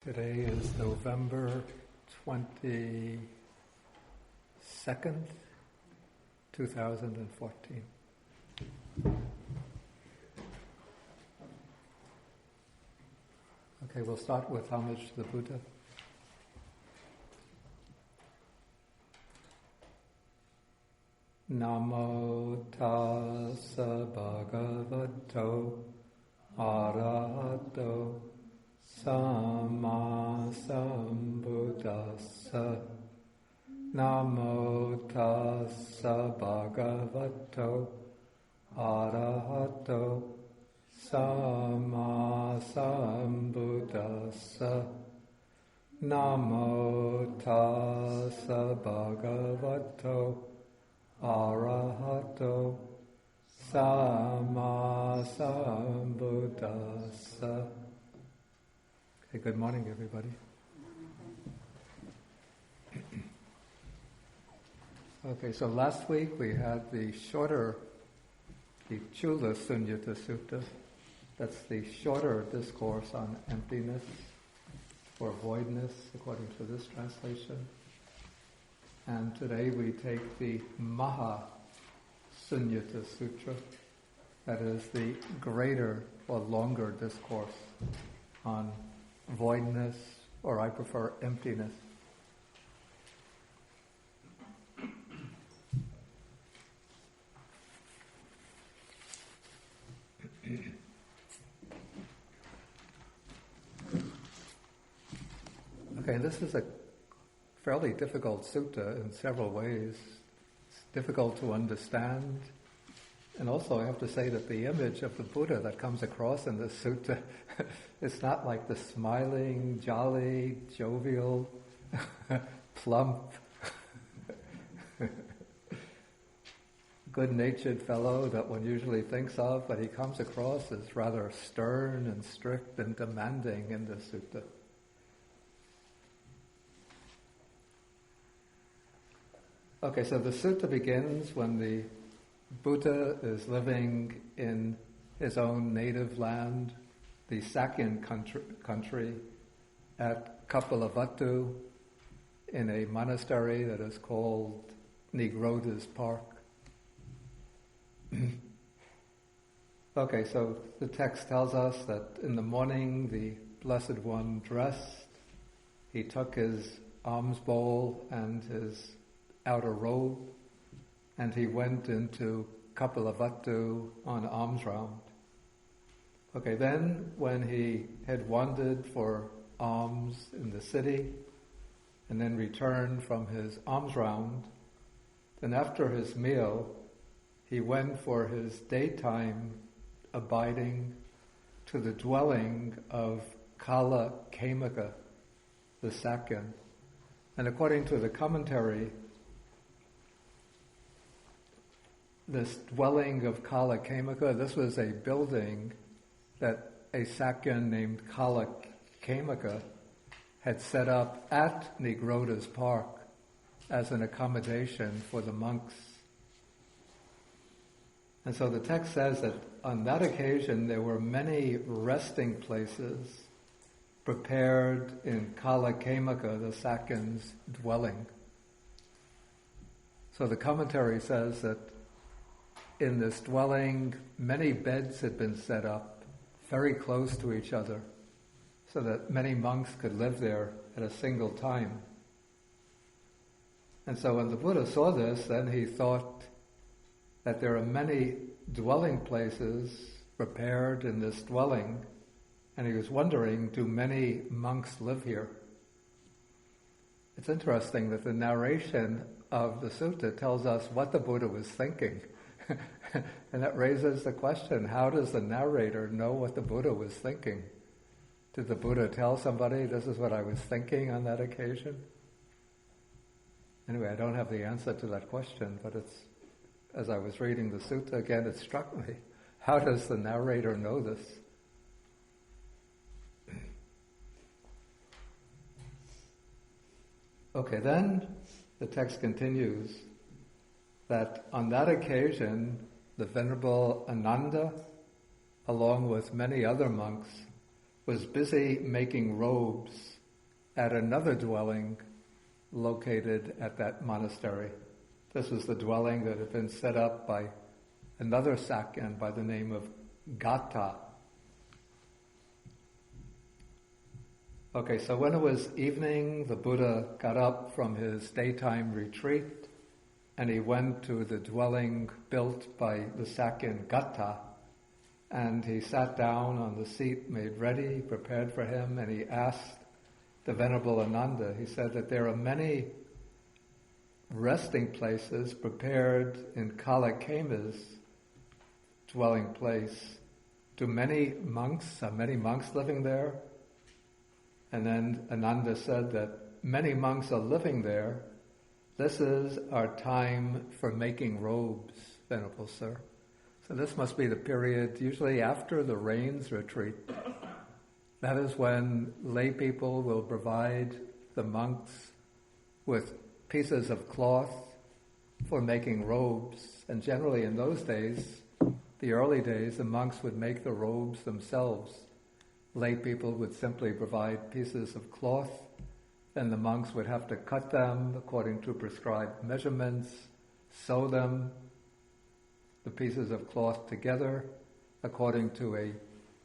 Today is November 22nd, 2014. Okay, we'll start with homage to the Buddha. Namo tassa bhagavato arahato Samma Sambuddhassa. Namo tassa bhagavato arahato Samma Sambuddhassa. Namo tassa bhagavato arahato Samma Sambuddhassa. Okay, good morning, everybody. Okay, so last week we had the Chula Sunyata Sutta. That's the shorter discourse on emptiness or voidness, according to this translation. And today we take the Mahāsuññata Sutra, that is the greater or longer discourse on voidness, or I prefer emptiness. Okay, this is a fairly difficult sutta in several ways. It's difficult to understand. And also I have to say that the image of the Buddha that comes across in this sutta, it's not like the smiling, jolly, jovial, plump, good-natured fellow that one usually thinks of, but he comes across as rather stern and strict and demanding in this sutta. Okay, so the sutta begins when the Buddha is living in his own native land, the Sakyan country, at Kapilavatthu, in a monastery that is called Nigroda's Park. Okay, so the text tells us that in the morning the Blessed One dressed, he took his alms bowl and his outer robe, and he went into Kapilavatthu on alms round. Okay, then when he had wandered for alms in the city, and then returned from his alms round, then after his meal, he went for his daytime abiding to the dwelling of Kala Kamaka, the Sakyan. And according to the commentary, this dwelling of Kala Kamaka, this was a building that a Sakyan named Kala Kamaka had set up at Nigroda's Park as an accommodation for the monks. And so the text says that on that occasion there were many resting places prepared in Kala Kamaka, the Sakyan's dwelling. So the commentary says that in this dwelling, many beds had been set up very close to each other so that many monks could live there at a single time. And so when the Buddha saw this, then he thought that there are many dwelling places prepared in this dwelling, and he was wondering, do many monks live here? It's interesting that the narration of the sutta tells us what the Buddha was thinking. And that raises the question, how does the narrator know what the Buddha was thinking? Did the Buddha tell somebody, this is what I was thinking on that occasion? Anyway, I don't have the answer to that question, but as I was reading the sutta again, it struck me. How does the narrator know this? Okay, then the text continues that on that occasion, the Venerable Ananda, along with many other monks, was busy making robes at another dwelling located at that monastery. This was the dwelling that had been set up by another Sakyan by the name of Gata. Okay, so when it was evening, the Buddha got up from his daytime retreat and he went to the dwelling built by the Sakyan Gata, and he sat down on the seat made ready, prepared for him, and he asked the Venerable Ananda, he said that there are many resting places prepared in Kalakema's dwelling place. Are many monks living there? And then Ananda said that many monks are living there. This is our time for making robes, Venerable Sir. So this must be the period, usually after the rains retreat. That is when lay people will provide the monks with pieces of cloth for making robes. And generally in those days, the early days, the monks would make the robes themselves. Lay people would simply provide pieces of cloth, then the monks would have to cut them according to prescribed measurements, sew them, the pieces of cloth together according to a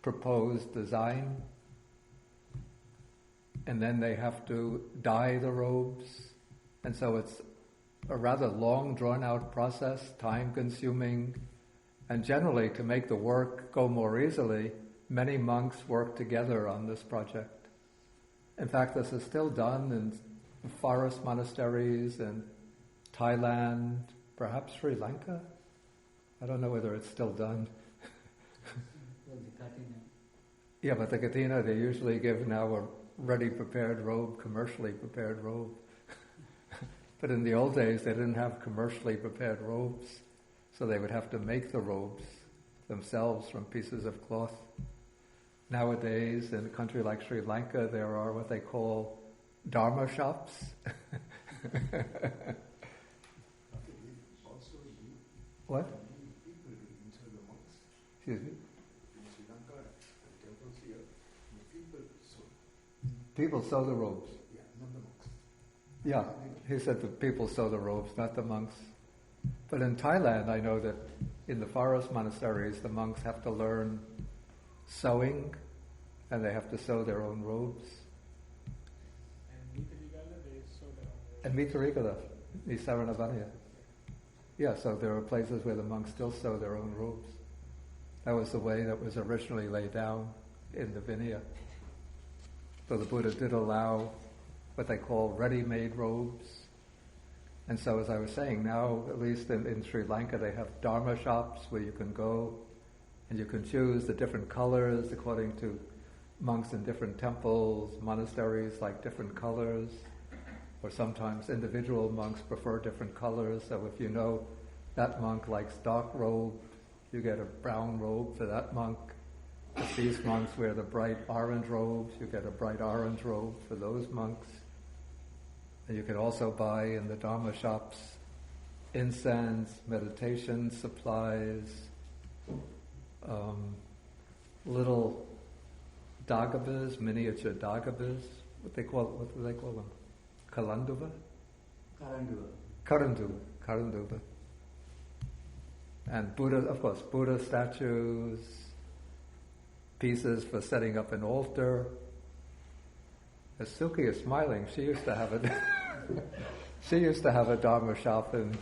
proposed design, and then they have to dye the robes. And so it's a rather long, drawn-out process, time-consuming, and generally to make the work go more easily, many monks work together on this project. In fact, this is still done in forest monasteries in Thailand, perhaps Sri Lanka. I don't know whether it's still done. Yeah, but the katina, they usually give now a ready prepared robe, commercially prepared robe. But in the old days, they didn't have commercially prepared robes, so they would have to make the robes themselves from pieces of cloth. Nowadays, in a country like Sri Lanka, there are what they call dharma shops. What? Excuse me? In Sri Lanka, the temples here, people sew the robes. Yeah, not the monks. Yeah, he said the people sew the robes, not the monks. But in Thailand, I know that in the forest monasteries, the monks have to learn sewing, and they have to sew their own robes. And Mitarigala, Nisaranavanya. Yeah, so there are places where the monks still sew their own robes. That was the way that was originally laid down in the Vinaya. So the Buddha did allow what they call ready-made robes. And so as I was saying, now, at least in Sri Lanka, they have dharma shops where you can go and you can choose the different colors according to monks in different temples, monasteries like different colors, or sometimes individual monks prefer different colors. So if you know that monk likes dark robe, you get a brown robe for that monk. If these monks wear the bright orange robes, you get a bright orange robe for those monks. And you can also buy in the Dharma shops incense, meditation supplies, little dagabas, miniature dagabas. What do they call them? Kalanduva? Karanduva. And Buddha, of course, Buddha statues, pieces for setting up an altar. As Suki is smiling, she used to have a Dharma shop in,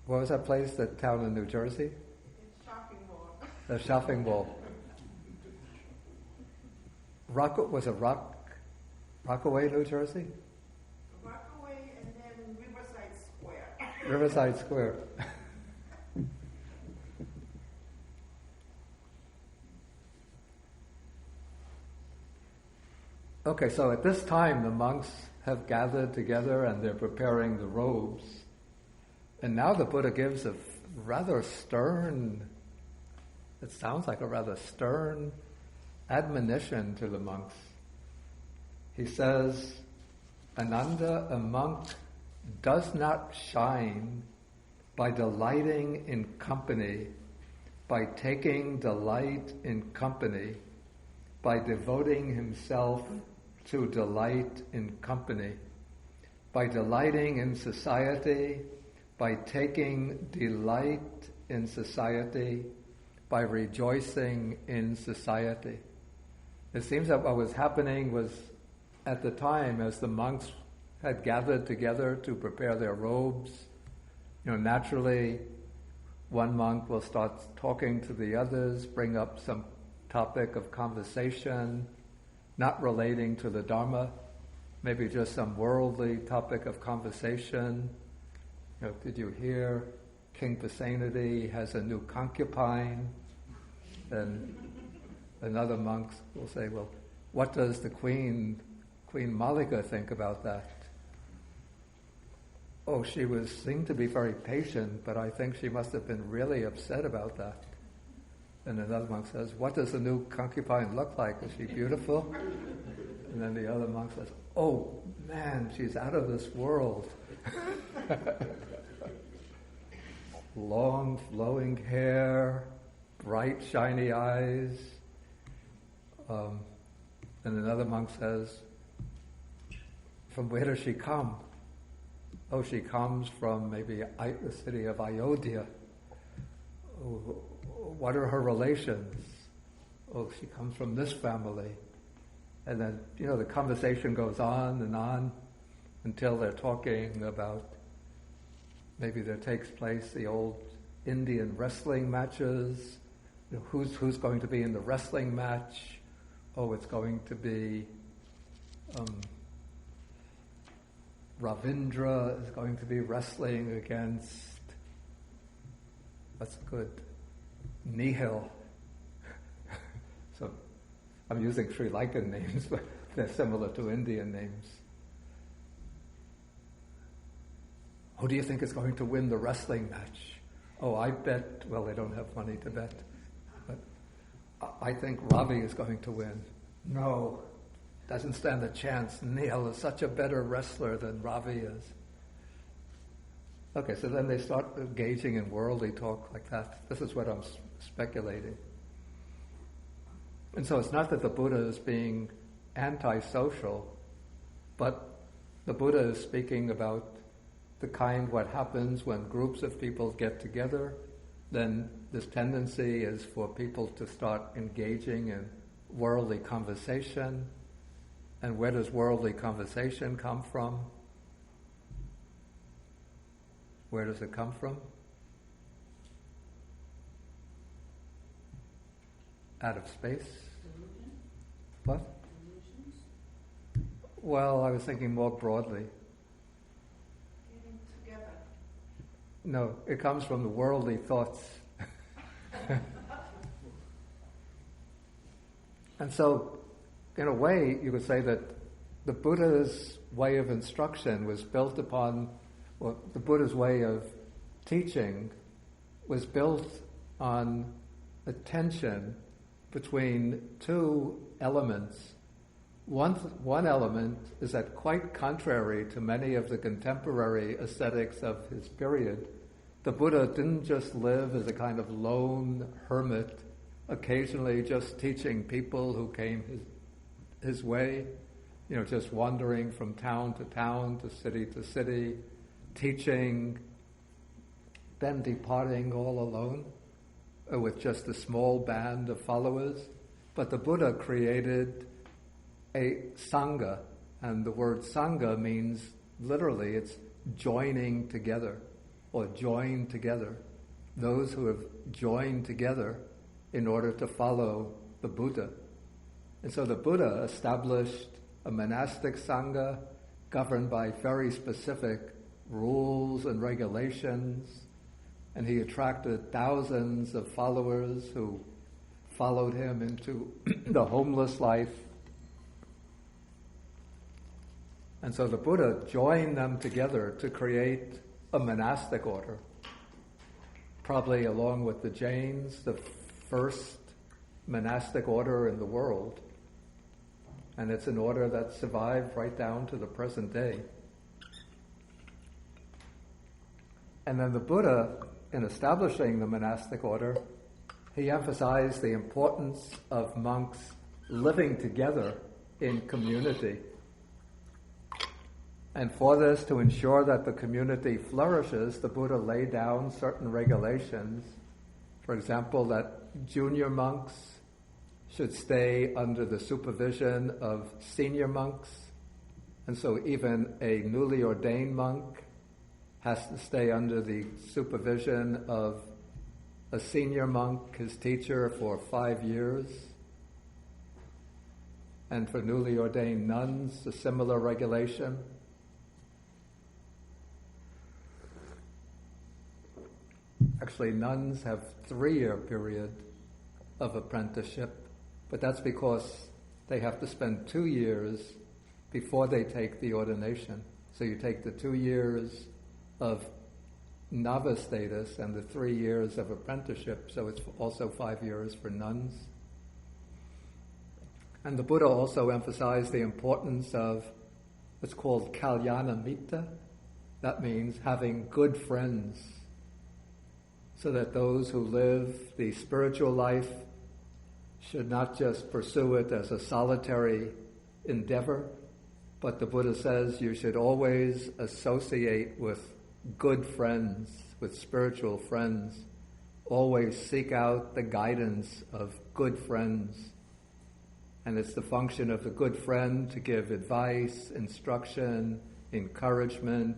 what was that place, that town in New Jersey? Shopping mall. The shopping mall. Rockaway, New Jersey? Rockaway and then Riverside Square. Riverside Square. Okay, so at this time the monks have gathered together and they're preparing the robes. And now the Buddha gives a rather stern, it sounds like a rather stern admonition to the monks. He says, Ananda, a monk, does not shine by delighting in company, by taking delight in company, by devoting himself to delight in company, by delighting in society, by taking delight in society, by rejoicing in society. It seems that what was happening was, at the time, as the monks had gathered together to prepare their robes, naturally, one monk will start talking to the others, bring up some topic of conversation, not relating to the Dharma, maybe just some worldly topic of conversation. Did you hear King Pasenadi has a new concubine? And another monk will say, well, what does the Queen Malika think about that? Oh, she seemed to be very patient, but I think she must have been really upset about that. And another monk says, what does the new concubine look like? Is she beautiful? And then the other monk says, oh man, she's out of this world. Long flowing hair, bright shiny eyes. And another monk says, from where does she come? Oh, she comes from maybe the city of Ayodhya. Oh, what are her relations? Oh, she comes from this family. And then, the conversation goes on and on until they're talking about, maybe there takes place the old Indian wrestling matches. Who's going to be in the wrestling match? Oh, it's going to be Ravindra is going to be wrestling against, what's good, Nihil. So I'm using Sri Lankan names, but they're similar to Indian names. Who do you think is going to win the wrestling match? Oh, I bet, well, they don't have money to bet, but I think Ravi is going to win. No, doesn't stand a chance. Nihil is such a better wrestler than Ravi is. Okay, so then they start engaging in worldly talk like that. This is what I'm speculating. And so it's not that the Buddha is being antisocial, but the Buddha is speaking about the kind what happens when groups of people get together. Then this tendency is for people to start engaging in worldly conversation. And where does worldly conversation come from? Where does it come from? Out of space? Delusion? What? Delusions? Well, I was thinking more broadly. Getting together. No, it comes from the worldly thoughts. And so, in a way, you could say that the Buddha's way of instruction was built upon, well, the Buddha's way of teaching was built on a tension between two elements. One element is that, quite contrary to many of the contemporary ascetics of his period, the Buddha didn't just live as a kind of lone hermit, occasionally just teaching people who came his way, just wandering from town to city, teaching, then departing all alone with just a small band of followers. But the Buddha created a sangha, and the word sangha means, literally, it's joining together, or joined together. Those who have joined together in order to follow the Buddha. And so the Buddha established a monastic sangha governed by very specific rules and regulations, and he attracted thousands of followers who followed him into the homeless life. And so the Buddha joined them together to create a monastic order, probably along with the Jains, the first monastic order in the world. And it's an order that survived right down to the present day. And then the Buddha, in establishing the monastic order, he emphasized the importance of monks living together in community. And for this, to ensure that the community flourishes, the Buddha laid down certain regulations. For example, that junior monks should stay under the supervision of senior monks. And so even a newly ordained monk has to stay under the supervision of a senior monk, his teacher, for 5 years. And for newly ordained nuns, a similar regulation. Actually, nuns have 3-year period of apprenticeship, but that's because they have to spend 2 years before they take the ordination. So you take the 2 years of novice status and the 3 years of apprenticeship, so it's also 5 years for nuns. And the Buddha also emphasized the importance of what's called kalyana mitta. That means having good friends, so that those who live the spiritual life should not just pursue it as a solitary endeavor, but the Buddha says you should always associate with good friends, with spiritual friends. Always seek out the guidance of good friends. And it's the function of the good friend to give advice, instruction, encouragement,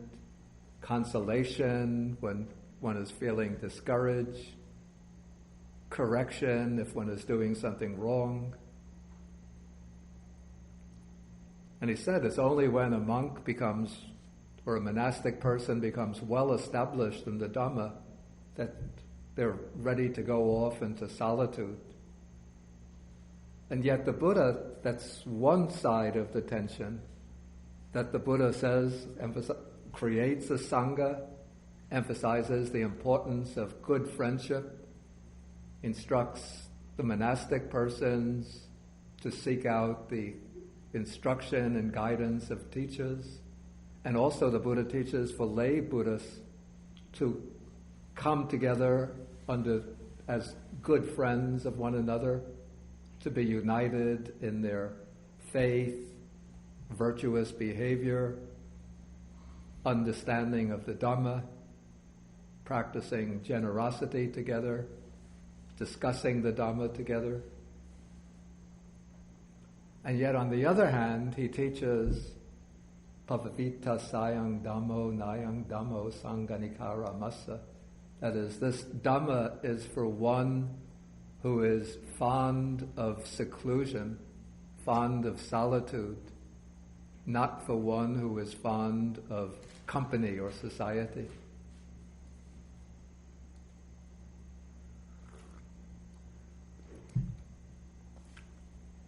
consolation when one is feeling discouraged, correction if one is doing something wrong. And he said it's only when a monk becomes, or a monastic person becomes well established in the Dhamma, that they're ready to go off into solitude. And yet the Buddha, that's one side of the tension, that the Buddha says, creates a Sangha, emphasizes the importance of good friendship, instructs the monastic persons to seek out the instruction and guidance of teachers. And also the Buddha teaches for lay Buddhists to come together as good friends of one another, to be united in their faith, virtuous behavior, understanding of the Dhamma, practicing generosity together, discussing the Dhamma together. And yet on the other hand, he teaches Pavavita sayang Dhammo nayang Dhammo sanganikara massa. That is, this Dhamma is for one who is fond of seclusion, fond of solitude, not for one who is fond of company or society.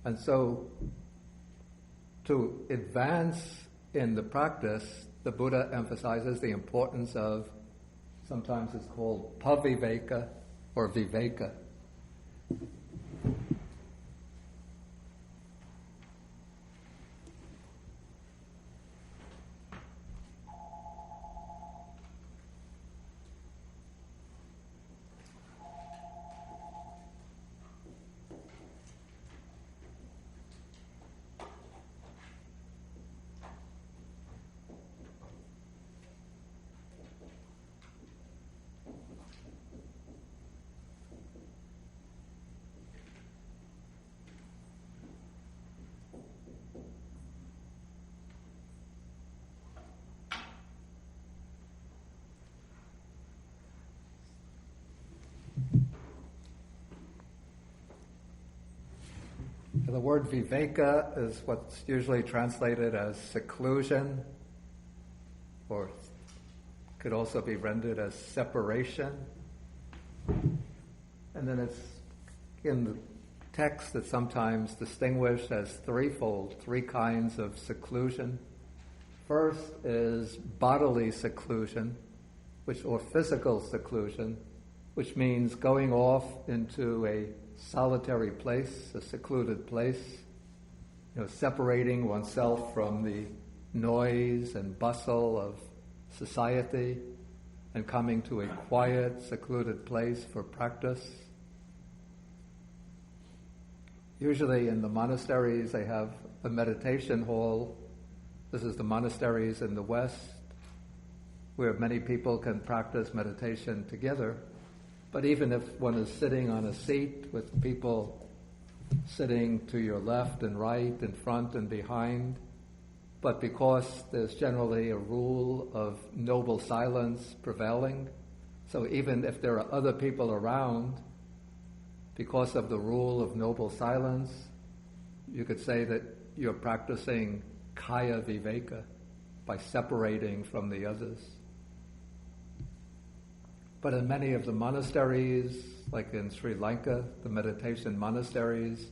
And so, to advance in the practice, the Buddha emphasizes the importance of, sometimes it's called paviveka or viveka. The word viveka is what's usually translated as seclusion, or could also be rendered as separation. And then it's in the text it's sometimes distinguished as threefold, 3 kinds of seclusion. First is bodily seclusion, or physical seclusion, which means going off into a solitary place, a secluded place, separating oneself from the noise and bustle of society and coming to a quiet, secluded place for practice. Usually in the monasteries they have a meditation hall. This is the monasteries in the West, where many people can practice meditation together. But even if one is sitting on a seat with people sitting to your left and right, in front and behind, but because there's generally a rule of noble silence prevailing, so even if there are other people around, because of the rule of noble silence, you could say that you're practicing kaya viveka by separating from the others. But in many of the monasteries, like in Sri Lanka, the meditation monasteries,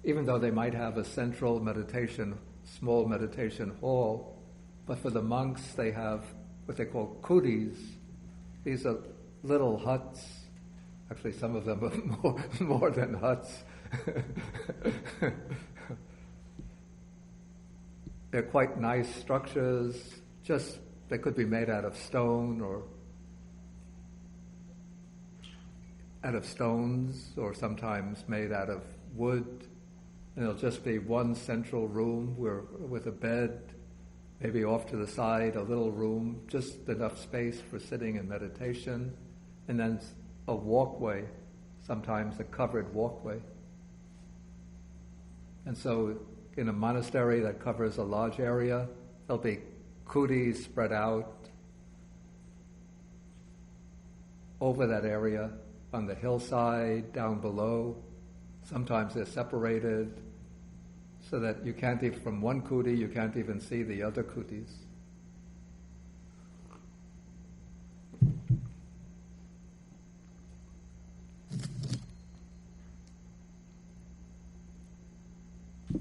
even though they might have a central meditation, small meditation hall, but for the monks they have what they call kutis. These are little huts. Actually, some of them are more than huts. They're quite nice structures. Just they could be made out of stone or out of stones, or sometimes made out of wood. And it'll just be one central room with a bed, maybe off to the side, a little room, just enough space for sitting in meditation, and then a walkway, sometimes a covered walkway. And so in a monastery that covers a large area, there'll be kutis spread out over that area, on the hillside, down below. Sometimes they're separated so that you can't even, from one kuti, you can't even see the other kutis.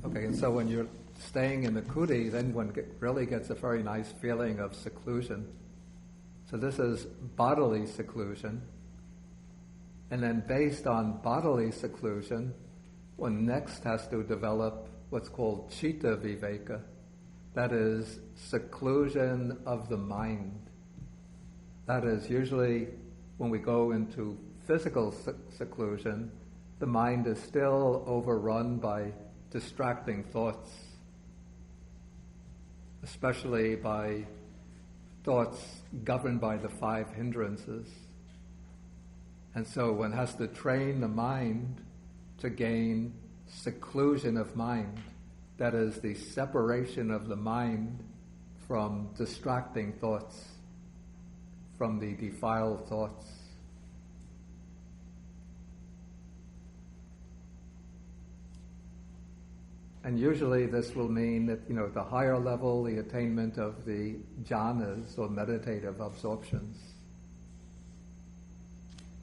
Okay, and so when you're staying in the kuti, then one really gets a very nice feeling of seclusion. So this is bodily seclusion. And then based on bodily seclusion, one next has to develop what's called citta viveka. That is seclusion of the mind. That is usually when we go into physical seclusion, the mind is still overrun by distracting thoughts, especially by thoughts governed by the 5 hindrances. And so one has to train the mind to gain seclusion of mind. That is the separation of the mind from distracting thoughts, from the defiled thoughts. And usually this will mean that, at the higher level, the attainment of the jhanas, or meditative absorptions.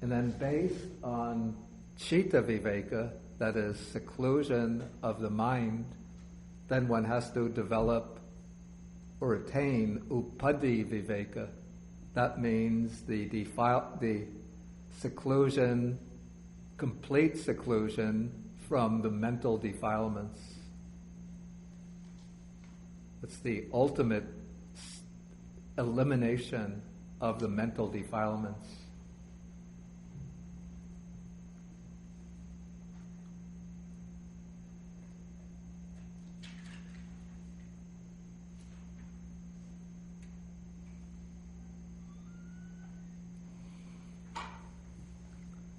And then based on citta viveka, that is seclusion of the mind, then one has to develop or attain upadhi viveka. That means the seclusion, complete seclusion from the mental defilements. It's the ultimate elimination of the mental defilements.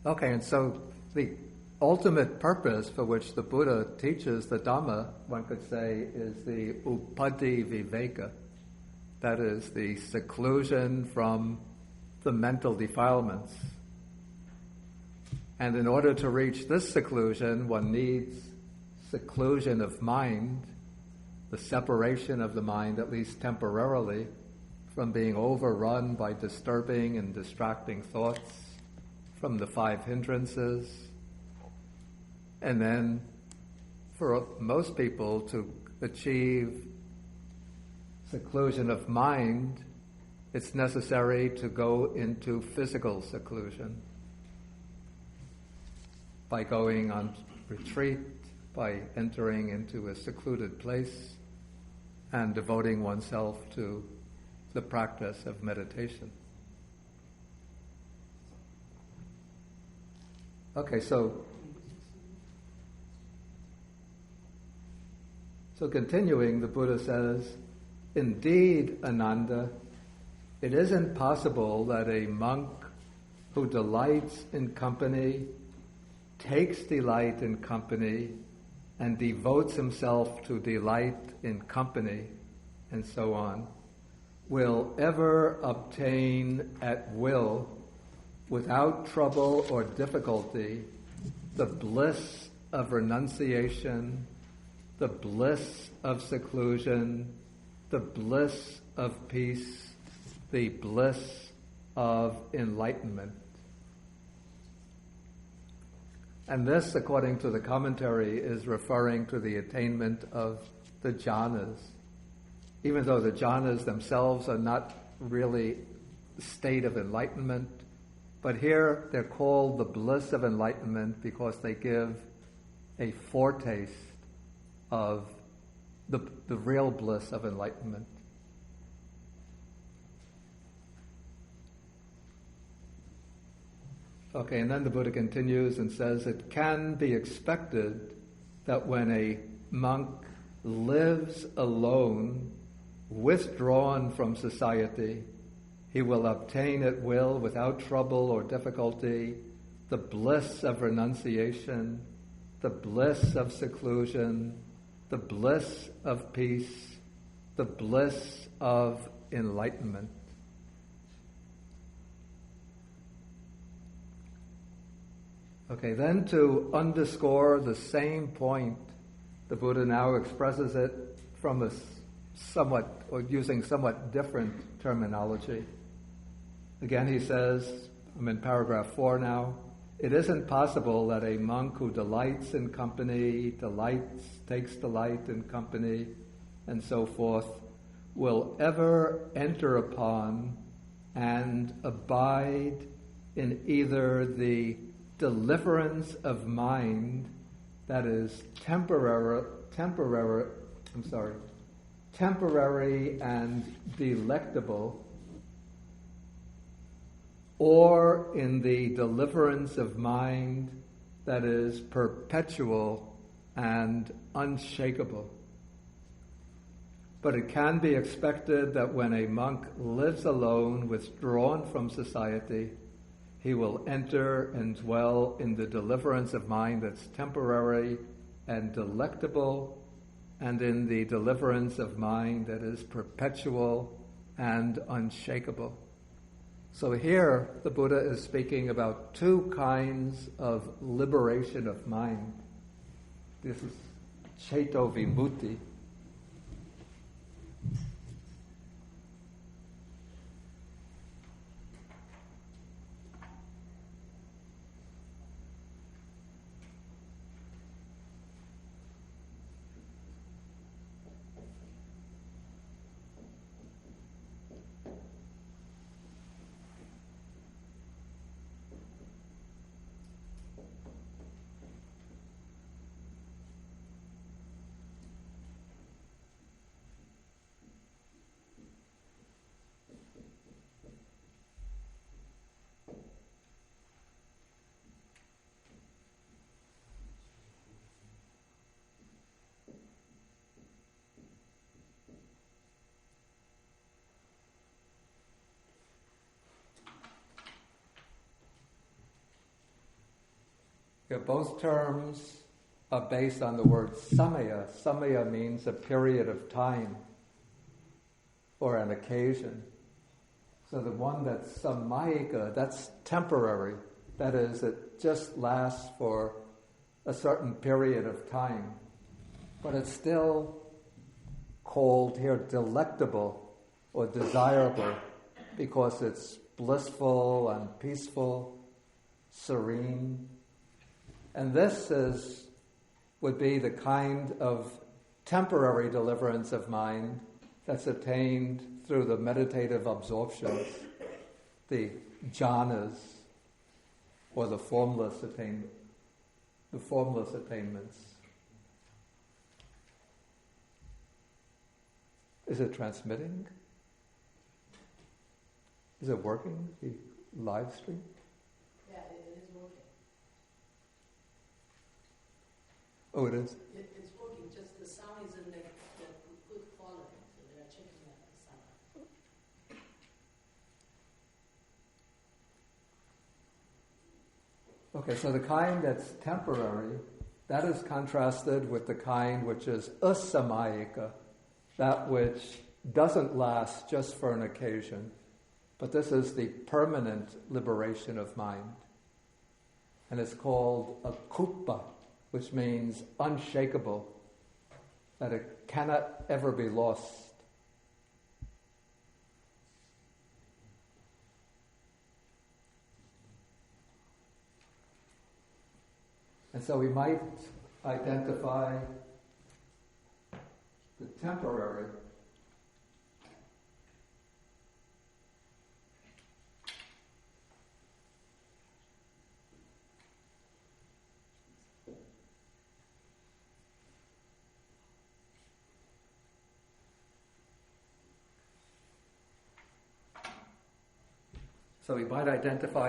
Okay, and so the ultimate purpose for which the Buddha teaches the Dhamma, one could say, is the upadhi viveka. That is the seclusion from the mental defilements. And in order to reach this seclusion, one needs seclusion of mind, the separation of the mind, at least temporarily, from being overrun by disturbing and distracting thoughts, from the 5 hindrances. And then for most people to achieve seclusion of mind, it's necessary to go into physical seclusion by going on retreat, by entering into a secluded place and devoting oneself to the practice of meditation. Okay, so So continuing, the Buddha says, indeed, Ananda, it isn't possible that a monk who delights in company, takes delight in company, and devotes himself to delight in company, and so on, will ever obtain at will, without trouble or difficulty, the bliss of renunciation, the bliss of seclusion, the bliss of peace, the bliss of enlightenment. And this, according to the commentary, is referring to the attainment of the jhanas. Even though the jhanas themselves are not really the state of enlightenment, but here they're called the bliss of enlightenment because they give a foretaste of the real bliss of enlightenment. Okay, and then the Buddha continues and says, it can be expected that when a monk lives alone, withdrawn from society, he will obtain at will, without trouble or difficulty, the bliss of renunciation, the bliss of seclusion, the bliss of peace, the bliss of enlightenment. Okay, then to underscore the same point, the Buddha now expresses it from a somewhat, or using somewhat different terminology. Again, he says, I'm in paragraph 4 now, it isn't possible that a monk who delights in company, takes delight in company, and so forth, will ever enter upon and abide in either the deliverance of mind, that is temporary and delectable, or in the deliverance of mind that is perpetual and unshakable. But it can be expected that when a monk lives alone, withdrawn from society, he will enter and dwell in the deliverance of mind that's temporary and delectable, and in the deliverance of mind that is perpetual and unshakable. So here the Buddha is speaking about two kinds of liberation of mind. This is Ceto Vimutti. Both terms are based on the word samaya. Samaya means a period of time or an occasion. So the one that's samayika, that's temporary. That is, it just lasts for a certain period of time. But it's still called here delectable or desirable because it's blissful and peaceful, serene. And this would be the kind of temporary deliverance of mind that's attained through the meditative absorptions, the jhanas, or the formless attainments. Is it transmitting? Is it working, the live stream? Yeah, it is working. Oh, it is? It's working, just the sound is in negative. Okay, so the kind that's temporary, that is contrasted with the kind which is asamayika, that which doesn't last just for an occasion, but this is the permanent liberation of mind. And it's called akuppa, which means unshakable, that it cannot ever be lost. And so we might identify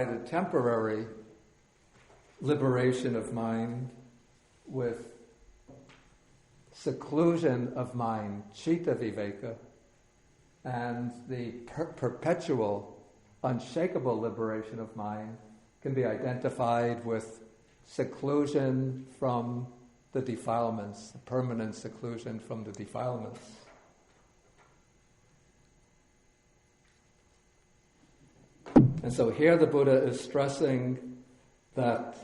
the temporary liberation of mind with seclusion of mind, citta viveka, and the perpetual, unshakable liberation of mind can be identified with seclusion from the defilements, permanent seclusion from the defilements. And so here the Buddha is stressing that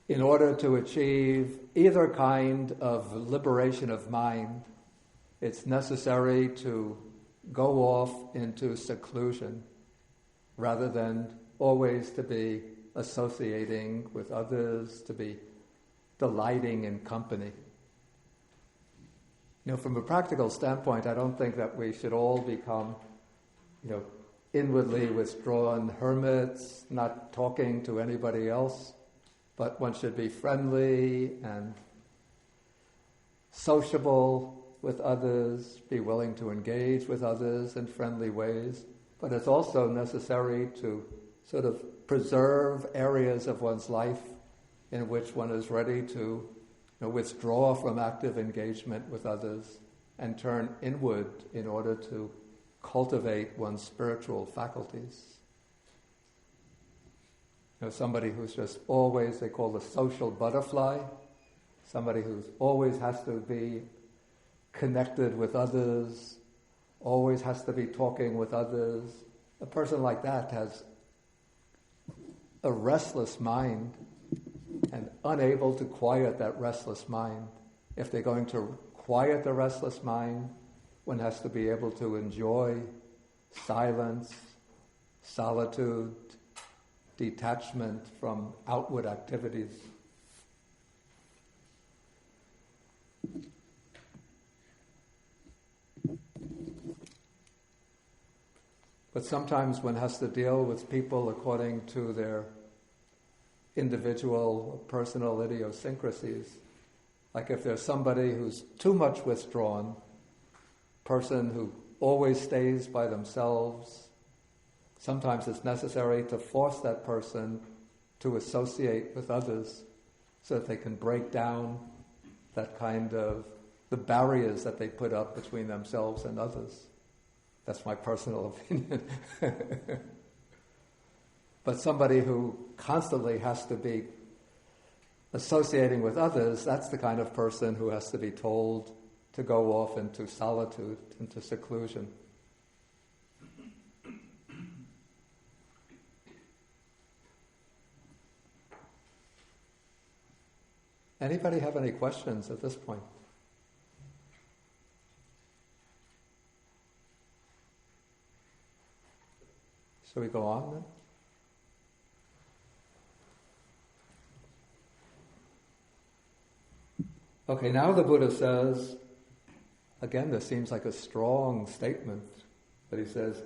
in order to achieve either kind of liberation of mind, it's necessary to go off into seclusion rather than always to be associating with others, to be delighting in company. From a practical standpoint, I don't think that we should all become, inwardly withdrawn hermits, not talking to anybody else, but one should be friendly and sociable with others, be willing to engage with others in friendly ways. But it's also necessary to sort of preserve areas of one's life in which one is ready to withdraw from active engagement with others and turn inward in order to cultivate one's spiritual faculties. Somebody who's just always, they call the social butterfly, somebody who always has to be connected with others, always has to be talking with others. A person like that has a restless mind and unable to quiet that restless mind. If they're going to quiet the restless mind, one has to be able to enjoy silence, solitude, detachment from outward activities. But sometimes one has to deal with people according to their individual, personal idiosyncrasies. Like if there's somebody who's too much withdrawn, person who always stays by themselves, sometimes it's necessary to force that person to associate with others so that they can break down that kind of the barriers that they put up between themselves and others. That's my personal opinion. But somebody who constantly has to be associating with others, that's the kind of person who has to be told to go off into solitude, into seclusion. Anybody have any questions at this point? Shall we go on then? Okay, now the Buddha says, again, this seems like a strong statement, but he says,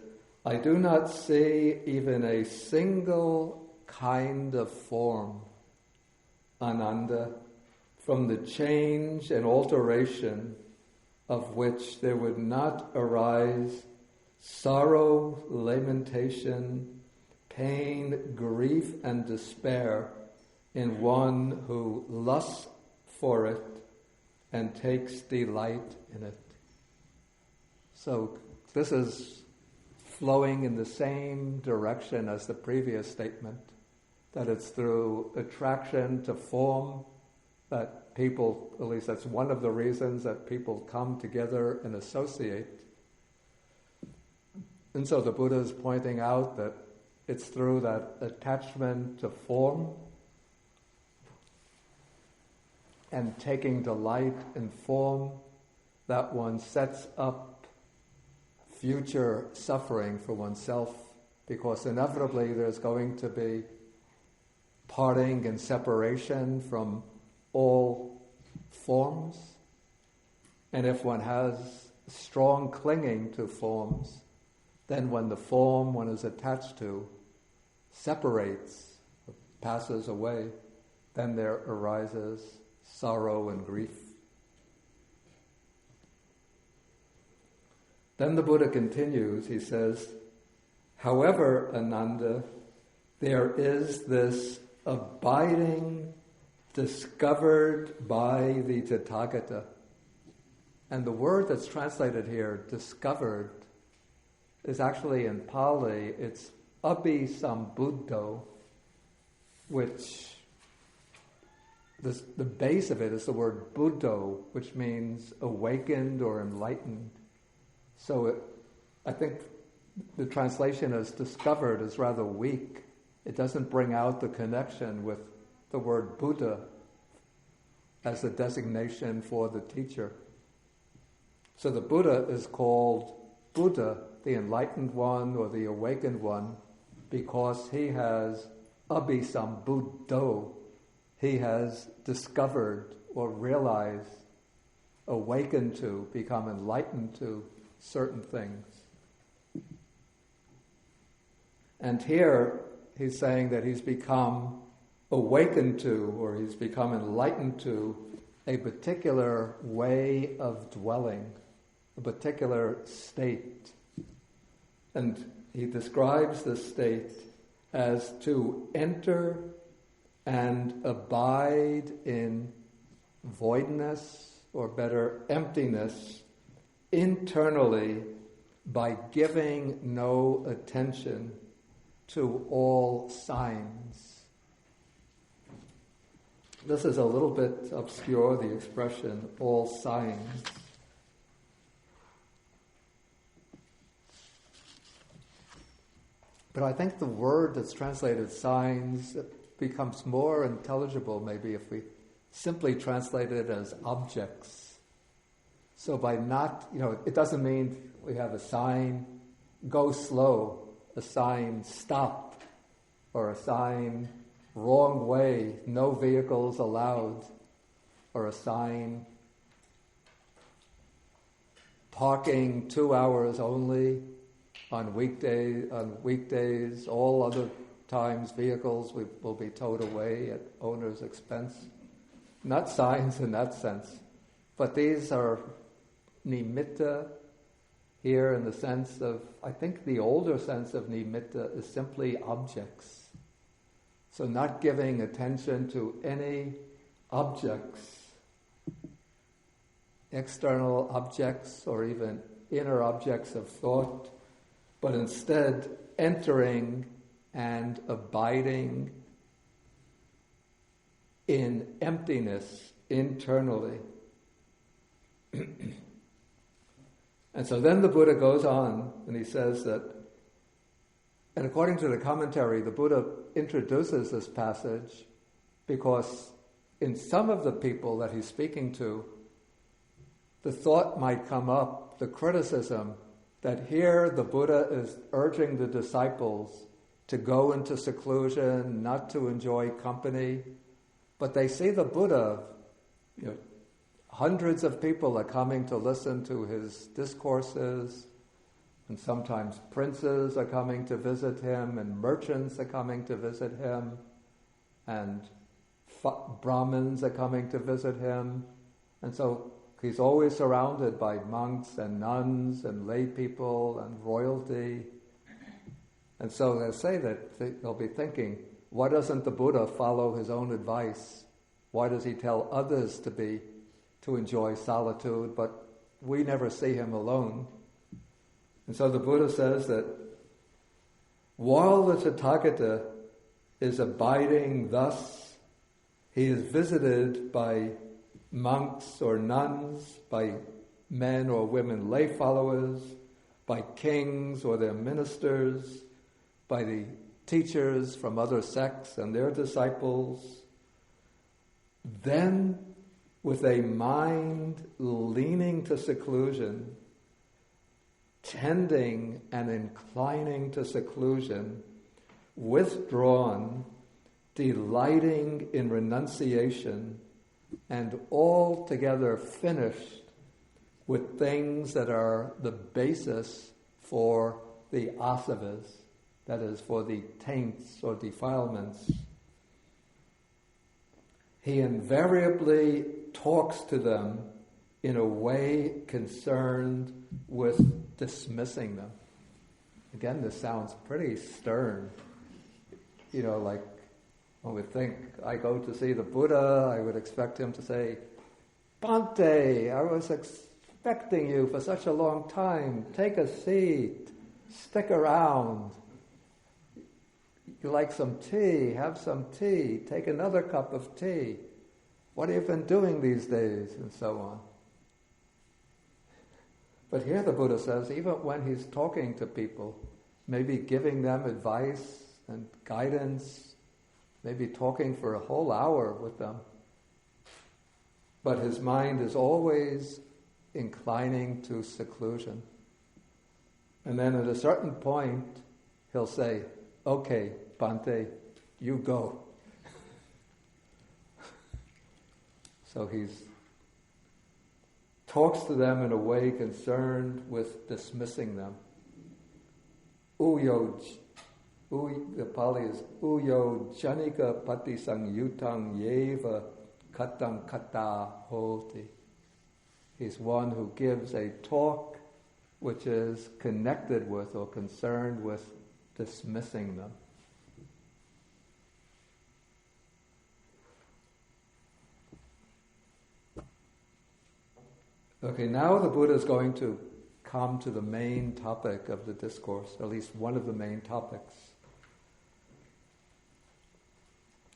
I do not see even a single kind of form, Ananda, from the change and alteration of which there would not arise sorrow, lamentation, pain, grief, and despair in one who lusts for it and takes delight in it. So this is flowing in the same direction as the previous statement, that it's through attraction to form that people, at least that's one of the reasons that people come together and associate. And so the Buddha is pointing out that it's through that attachment to form and taking delight in form that one sets up future suffering for oneself, because inevitably there's going to be parting and separation from all forms. And if one has strong clinging to forms, then when the form one is attached to separates, passes away, then there arises sorrow and grief. Then the Buddha continues, he says, however, Ananda, there is this abiding, discovered by the Tathagata. And the word that's translated here, discovered, is actually in Pali, it's abhisambuddho, which the base of it is the word buddho, which means awakened or enlightened. So I think the translation as discovered is rather weak. It doesn't bring out the connection with the word Buddha as a designation for the teacher. So the Buddha is called Buddha, the enlightened one or the awakened one, because he has abhisambuddho, he has discovered or realized, awakened to, become enlightened to certain things. And here he's saying that he's become awakened to, or he's become enlightened to, a particular way of dwelling, a particular state. And he describes this state as to enter and abide in voidness, or better, emptiness, internally by giving no attention to all signs. This is a little bit obscure, the expression, all signs. But I think the word that's translated signs becomes more intelligible maybe if we simply translate it as objects. So by not, it doesn't mean we have a sign, go slow, a sign, stop, or a sign, wrong way, no vehicles allowed, or a sign, parking 2 hours only on weekdays, all other times vehicles will be towed away at owner's expense. Not signs in that sense, but these are nimitta here in the sense of, I think the older sense of nimitta is simply objects. So not giving attention to any objects, external objects or even inner objects of thought, but instead entering and abiding in emptiness internally. And so then the Buddha goes on and he says that, and according to the commentary, the Buddha introduces this passage because in some of the people that he's speaking to, the thought might come up, the criticism, that here the Buddha is urging the disciples to go into seclusion, not to enjoy company, but they see the Buddha, hundreds of people are coming to listen to his discourses, and sometimes princes are coming to visit him, and merchants are coming to visit him, and Brahmins are coming to visit him, and so he's always surrounded by monks and nuns and lay people and royalty. And so they say that they'll be thinking, why doesn't the Buddha follow his own advice? Why does he tell others to enjoy solitude, but we never see him alone? And so the Buddha says that while the Tathagata is abiding thus, he is visited by monks or nuns, by men or women lay followers, by kings or their ministers, by the teachers from other sects and their disciples. Then, with a mind leaning to seclusion, tending and inclining to seclusion, withdrawn, delighting in renunciation, and altogether finished with things that are the basis for the asavas, that is, for the taints or defilements. He invariably talks to them in a way concerned with dismissing them. Again, this sounds pretty stern. Like when we think, I go to see the Buddha, I would expect him to say, Bhante, I was expecting you for such a long time. Take a seat. Stick around. You like some tea? Have some tea. Take another cup of tea. What have you been doing these days? And so on. But here the Buddha says, even when he's talking to people, maybe giving them advice and guidance, maybe talking for a whole hour with them, but his mind is always inclining to seclusion. And then at a certain point, he'll say, okay, Bhante, you go. So he talks to them in a way concerned with dismissing them. The Pali is Uyo Janika Patisang Yutang Yeva Katang Kata Hoti. He's one who gives a talk which is connected with or concerned with dismissing them. Okay, now the Buddha is going to come to the main topic of the discourse, at least one of the main topics.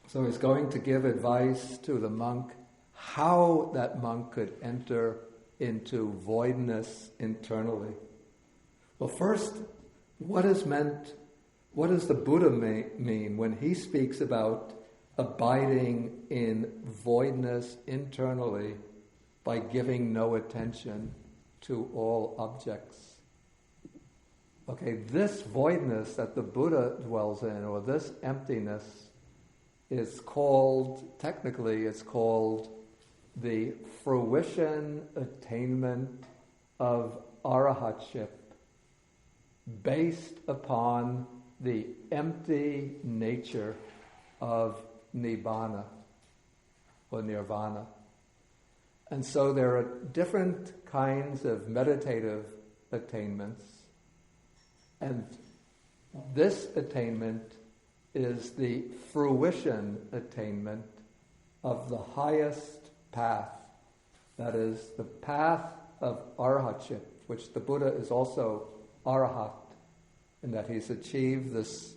So he's going to give advice to the monk how that monk could enter into voidness internally. Well, first, what does the Buddha mean when he speaks about abiding in voidness internally by giving no attention to all objects? Okay, this voidness that the Buddha dwells in, or this emptiness, is called, technically it's called the fruition attainment of arahatship based upon the empty nature of nibbana or nirvana. And so there are different kinds of meditative attainments, and this attainment is the fruition attainment of the highest path, that is the path of arahatship, which the Buddha is also arahat, in that he's achieved this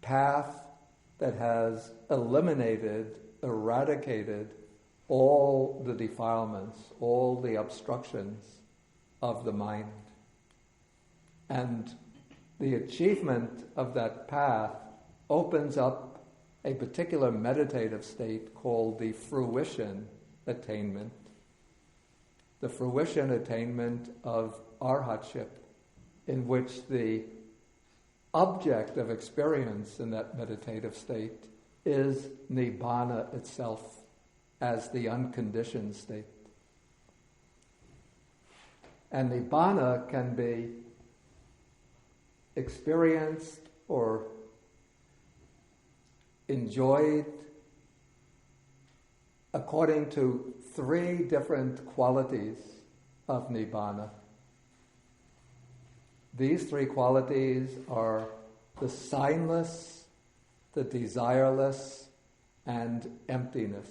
path that has eradicated all the defilements, all the obstructions of the mind. And the achievement of that path opens up a particular meditative state called the fruition attainment. The fruition attainment of arhatship, in which the object of experience in that meditative state is nibbana itself as the unconditioned state. And nibbana can be experienced or enjoyed according to three different qualities of nibbana. These three qualities are the signless, the desireless, and emptiness.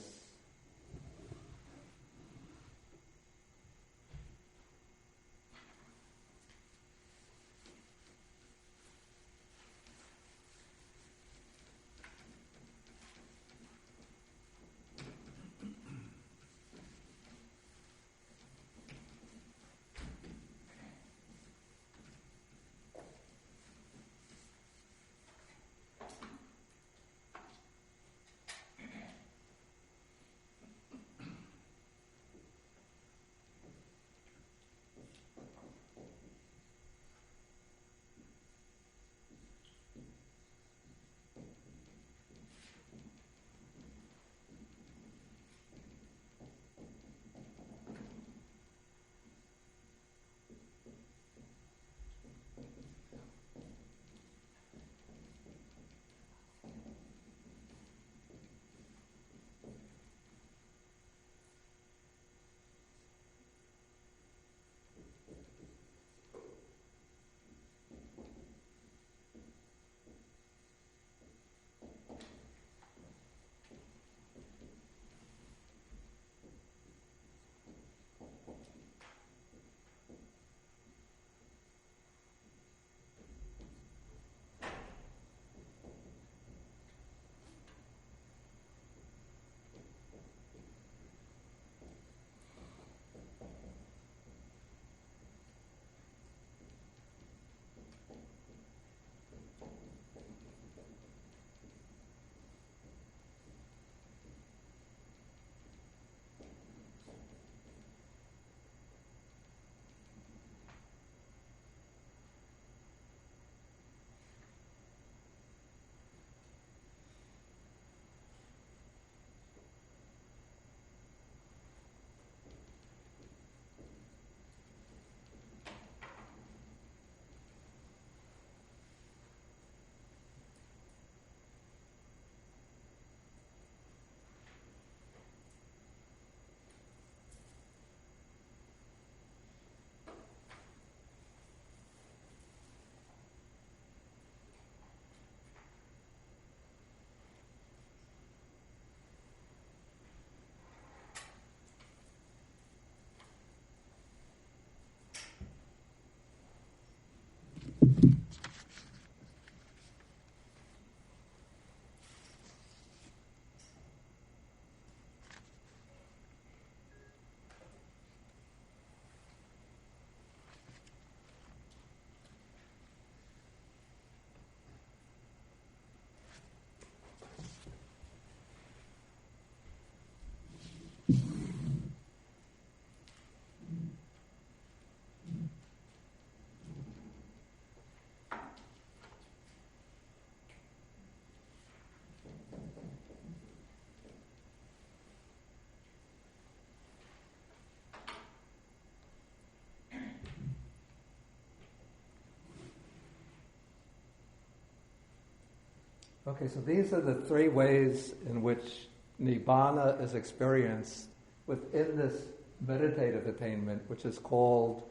Okay, so these are the three ways in which Nibbana is experienced within this meditative attainment, which is called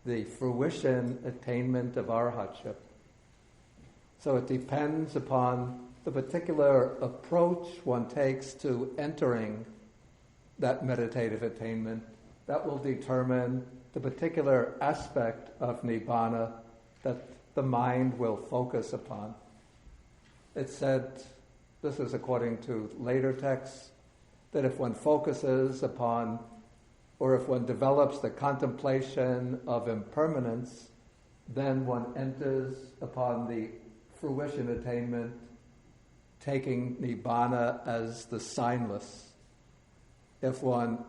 the fruition attainment of arhatship. So it depends upon the particular approach one takes to entering that meditative attainment. That will determine the particular aspect of Nibbana that the mind will focus upon. It said, this is according to later texts, that if one focuses upon, or if one develops the contemplation of impermanence, then one enters upon the fruition attainment, taking Nibbana as the signless. If one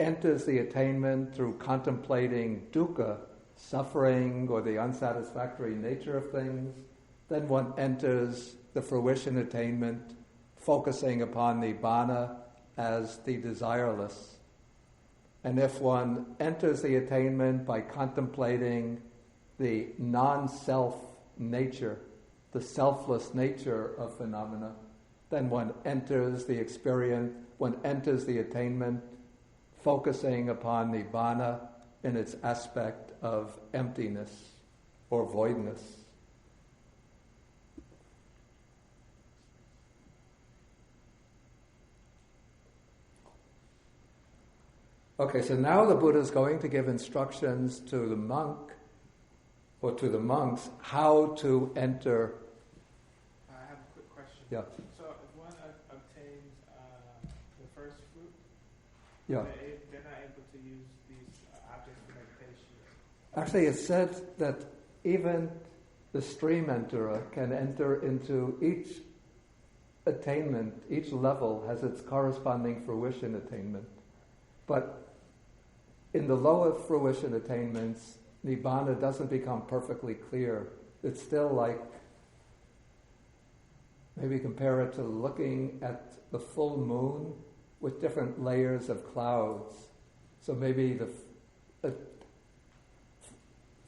enters the attainment through contemplating dukkha, suffering, or the unsatisfactory nature of things, then one enters the fruition attainment, focusing upon Nibbana as the desireless. And if one enters the attainment by contemplating the non-self nature, the selfless nature of phenomena, then one enters the experience, one enters the attainment, focusing upon Nibbana in its aspect of emptiness or voidness. Okay, so now the Buddha is going to give instructions to the monk, or to the monks, how to enter. I have a quick question. Yeah. So if one obtains the first fruit, Yeah. they're not able to use these objects for meditation. Actually, it's said that even the stream enterer can enter into each attainment, each level has its corresponding fruition attainment. But in the lower fruition attainments, Nibbana doesn't become perfectly clear. It's still like, maybe compare it to looking at the full moon with different layers of clouds. So maybe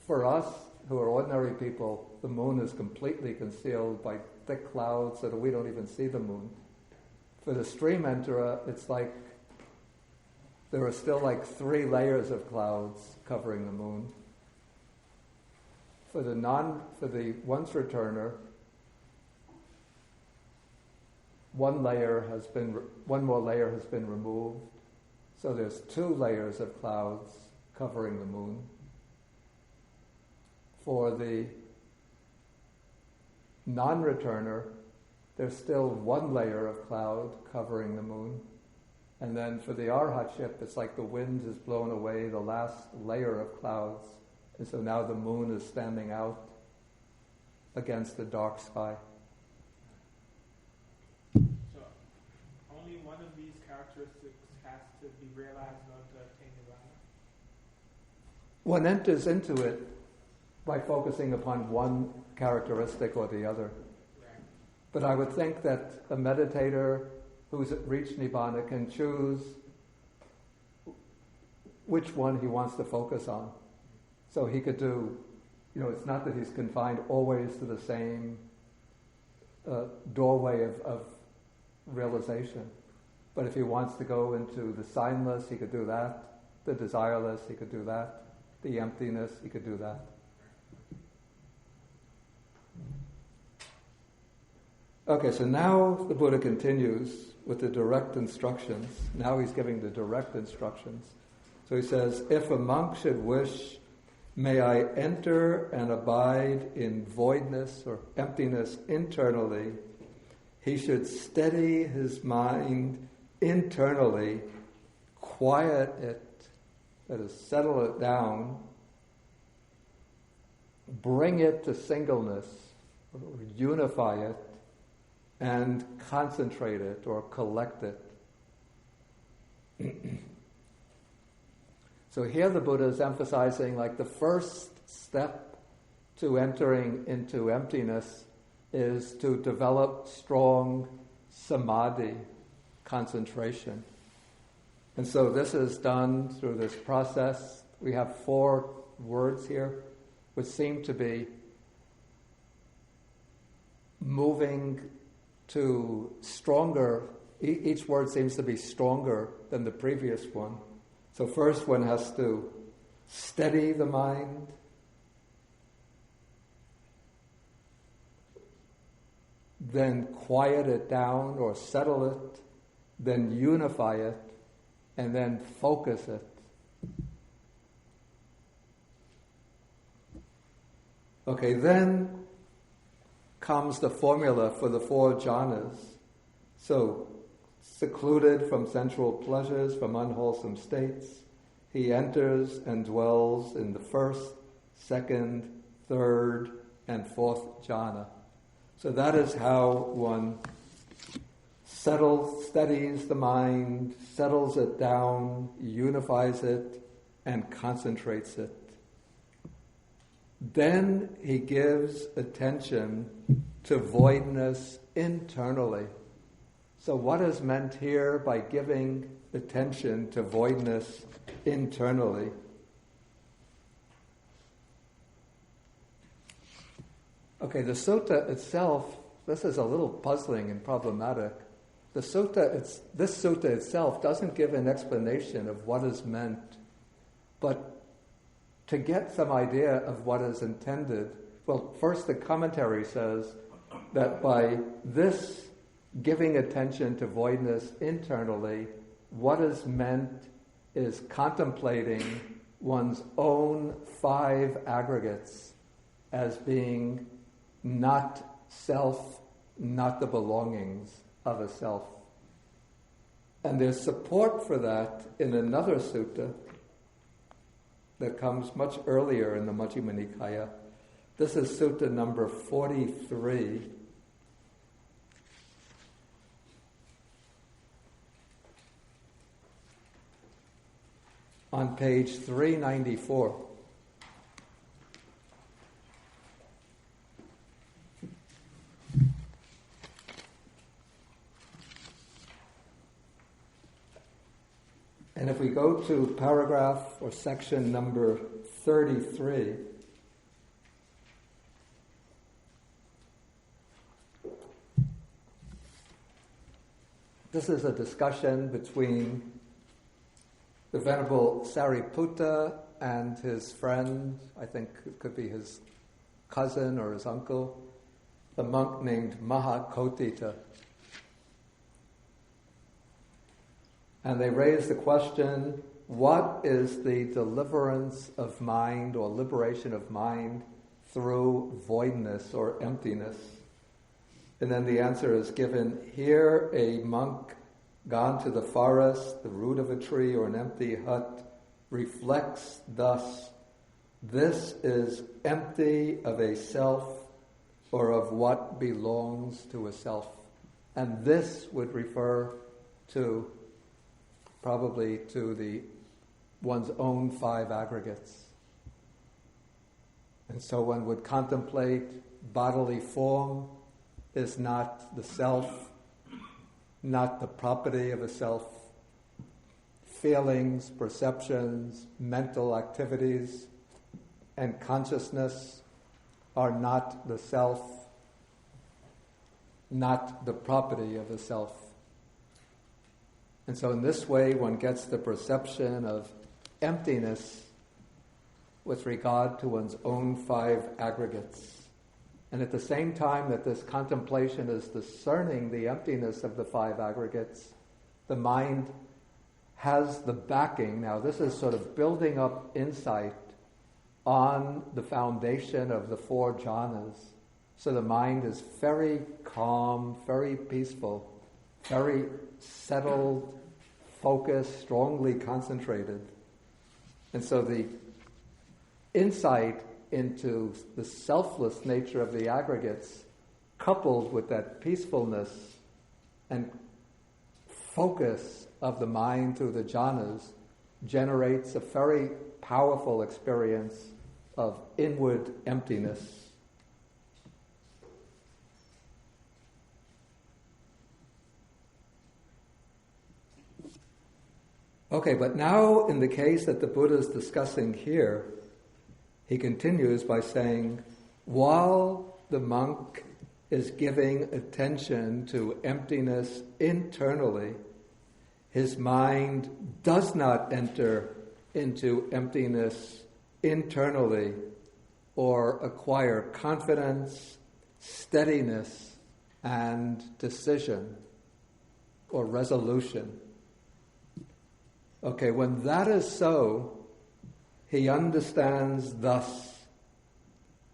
for us, who are ordinary people, the moon is completely concealed by thick clouds so that we don't even see the moon. For the stream enterer, it's like there are still like 3 layers of clouds covering the moon. For the once returner, one more layer has been removed, so there's 2 layers of clouds covering the moon. For the non-returner, there's still 1 layer of cloud covering the moon. And then for the arhatship, it's like the wind has blown away the last layer of clouds, and so now the moon is standing out against the dark sky. So only one of these characteristics has to be realized in order to obtain Nibbana? One enters into it by focusing upon one characteristic or the other. Right. But I would think that a meditator who's reached Nibbana can choose which one he wants to focus on. So he could do, it's not that he's confined always to the same doorway of realization. But if he wants to go into the signless, he could do that. The desireless, he could do that. The emptiness, he could do that. Okay, so now the Buddha continues with the direct instructions. Now he's giving the direct instructions. So he says, if a monk should wish, may I enter and abide in voidness or emptiness internally, he should steady his mind internally, quiet it, that is, settle it down, bring it to singleness, or unify it, and concentrate it or collect it. So here the Buddha is emphasizing like the first step to entering into emptiness is to develop strong samadhi, concentration. And so this is done through this process. We have 4 words here which seem to be moving to stronger, each word seems to be stronger than the previous one. So first one has to steady the mind, then quiet it down or settle it, then unify it, and then focus it. Okay, then comes the formula for the 4 jhanas. So, secluded from sensual pleasures, from unwholesome states, he enters and dwells in the 1st, 2nd, 3rd, and 4th jhana. So that is how one steadies the mind, settles it down, unifies it, and concentrates it. Then he gives attention to voidness internally. So what is meant here by giving attention to voidness internally? Okay, the sutta itself, this is a little puzzling and problematic. This sutta itself doesn't give an explanation of what is meant, but to get some idea of what is intended, well, first the commentary says that by this giving attention to voidness internally, what is meant is contemplating one's own 5 aggregates as being not self, not the belongings of a self. And there's support for that in another sutta that comes much earlier in the Majjhima Nikaya. This is sutta number 43. On page 394. And if we go to paragraph or section number 33, this is a discussion between the Venerable Sariputta and his friend, I think it could be his cousin or his uncle, the monk named Mahākotita. And they raise the question, what is the deliverance of mind or liberation of mind through voidness or emptiness? And then the answer is given, here a monk gone to the forest, the root of a tree or an empty hut, reflects thus, this is empty of a self or of what belongs to a self. And this would refer to probably to one's own 5 aggregates. And so one would contemplate bodily form is not the self, not the property of a self. Feelings, perceptions, mental activities, and consciousness are not the self, not the property of a self. And so in this way one gets the perception of emptiness with regard to one's own 5 aggregates. And at the same time that this contemplation is discerning the emptiness of the 5 aggregates, the mind has the backing. Now this is sort of building up insight on the foundation of the 4 jhanas. So the mind is very calm, very peaceful, very settled, focused, strongly concentrated. And so the insight into the selfless nature of the aggregates, coupled with that peacefulness and focus of the mind through the jhanas, generates a very powerful experience of inward emptiness. Okay, but now in the case that the Buddha is discussing here, he continues by saying, while the monk is giving attention to emptiness internally, his mind does not enter into emptiness internally or acquire confidence, steadiness, and decision or resolution. Okay, when that is so, he understands thus: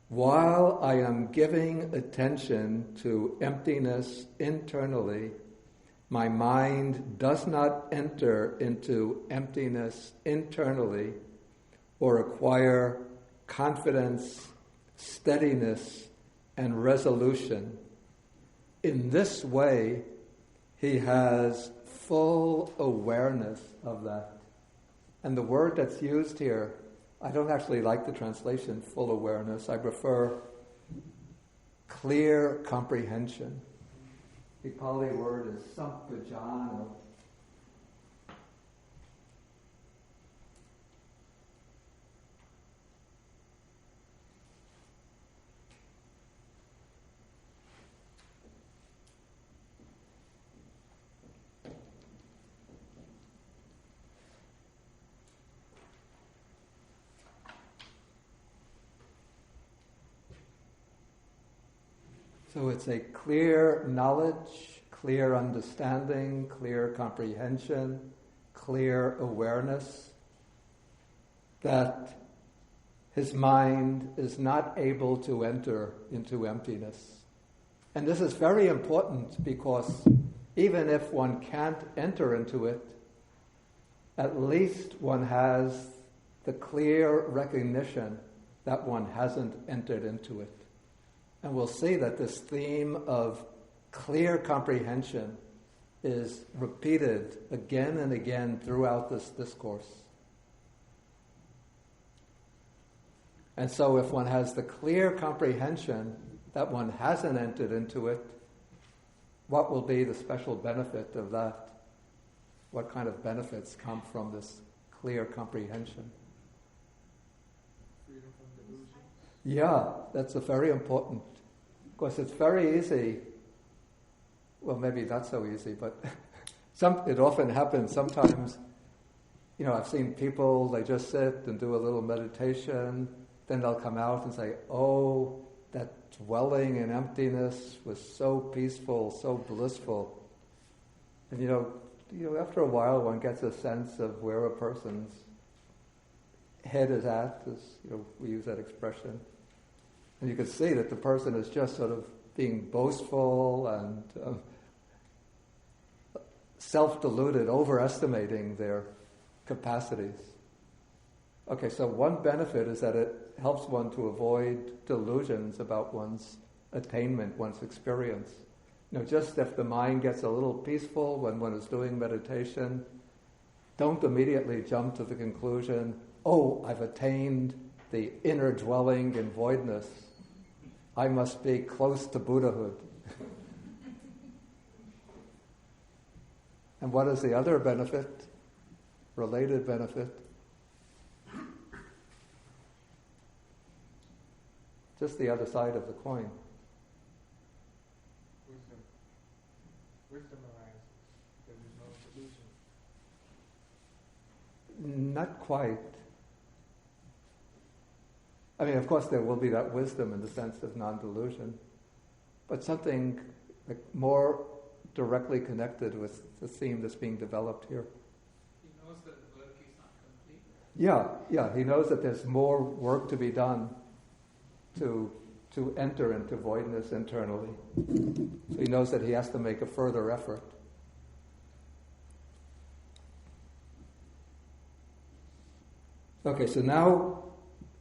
while I am giving attention to emptiness internally, my mind does not enter into emptiness internally or acquire confidence, steadiness, and resolution. In this way, he has full awareness of that. And the word that's used here, I don't actually like the translation, full awareness. I prefer clear comprehension. The Pali word is sampajana. So it's a clear knowledge, clear understanding, clear comprehension, clear awareness that his mind is not able to enter into emptiness. And this is very important because even if one can't enter into it, at least one has the clear recognition that one hasn't entered into it. And we'll see that this theme of clear comprehension is repeated again and again throughout this discourse. And so if one has the clear comprehension that one hasn't entered into it, what will be the special benefit of that? What kind of benefits come from this clear comprehension? Freedom from delusion. Yeah, that's a very important. Of course, it's very easy. Well, maybe not so easy, but it often happens. Sometimes, I've seen people, they just sit and do a little meditation, then they'll come out and say, oh, that dwelling in emptiness was so peaceful, so blissful. And after a while, one gets a sense of where a person's head is at, as we use that expression. And you can see that the person is just sort of being boastful and self-deluded, overestimating their capacities. Okay, so one benefit is that it helps one to avoid delusions about one's attainment, one's experience. Just if the mind gets a little peaceful when one is doing meditation, don't immediately jump to the conclusion, oh, I've attained the inner dwelling in voidness. I must be close to Buddhahood. And what is the other benefit? Related benefit? Just the other side of the coin. Wisdom. Wisdom arises. There is no delusion. Not quite. I mean, of course, there will be that wisdom in the sense of non-delusion, but something like more directly connected with the theme that's being developed here. He knows that the work is not complete. Yeah, he knows that there's more work to be done to enter into voidness internally. So he knows that he has to make a further effort. Okay, so now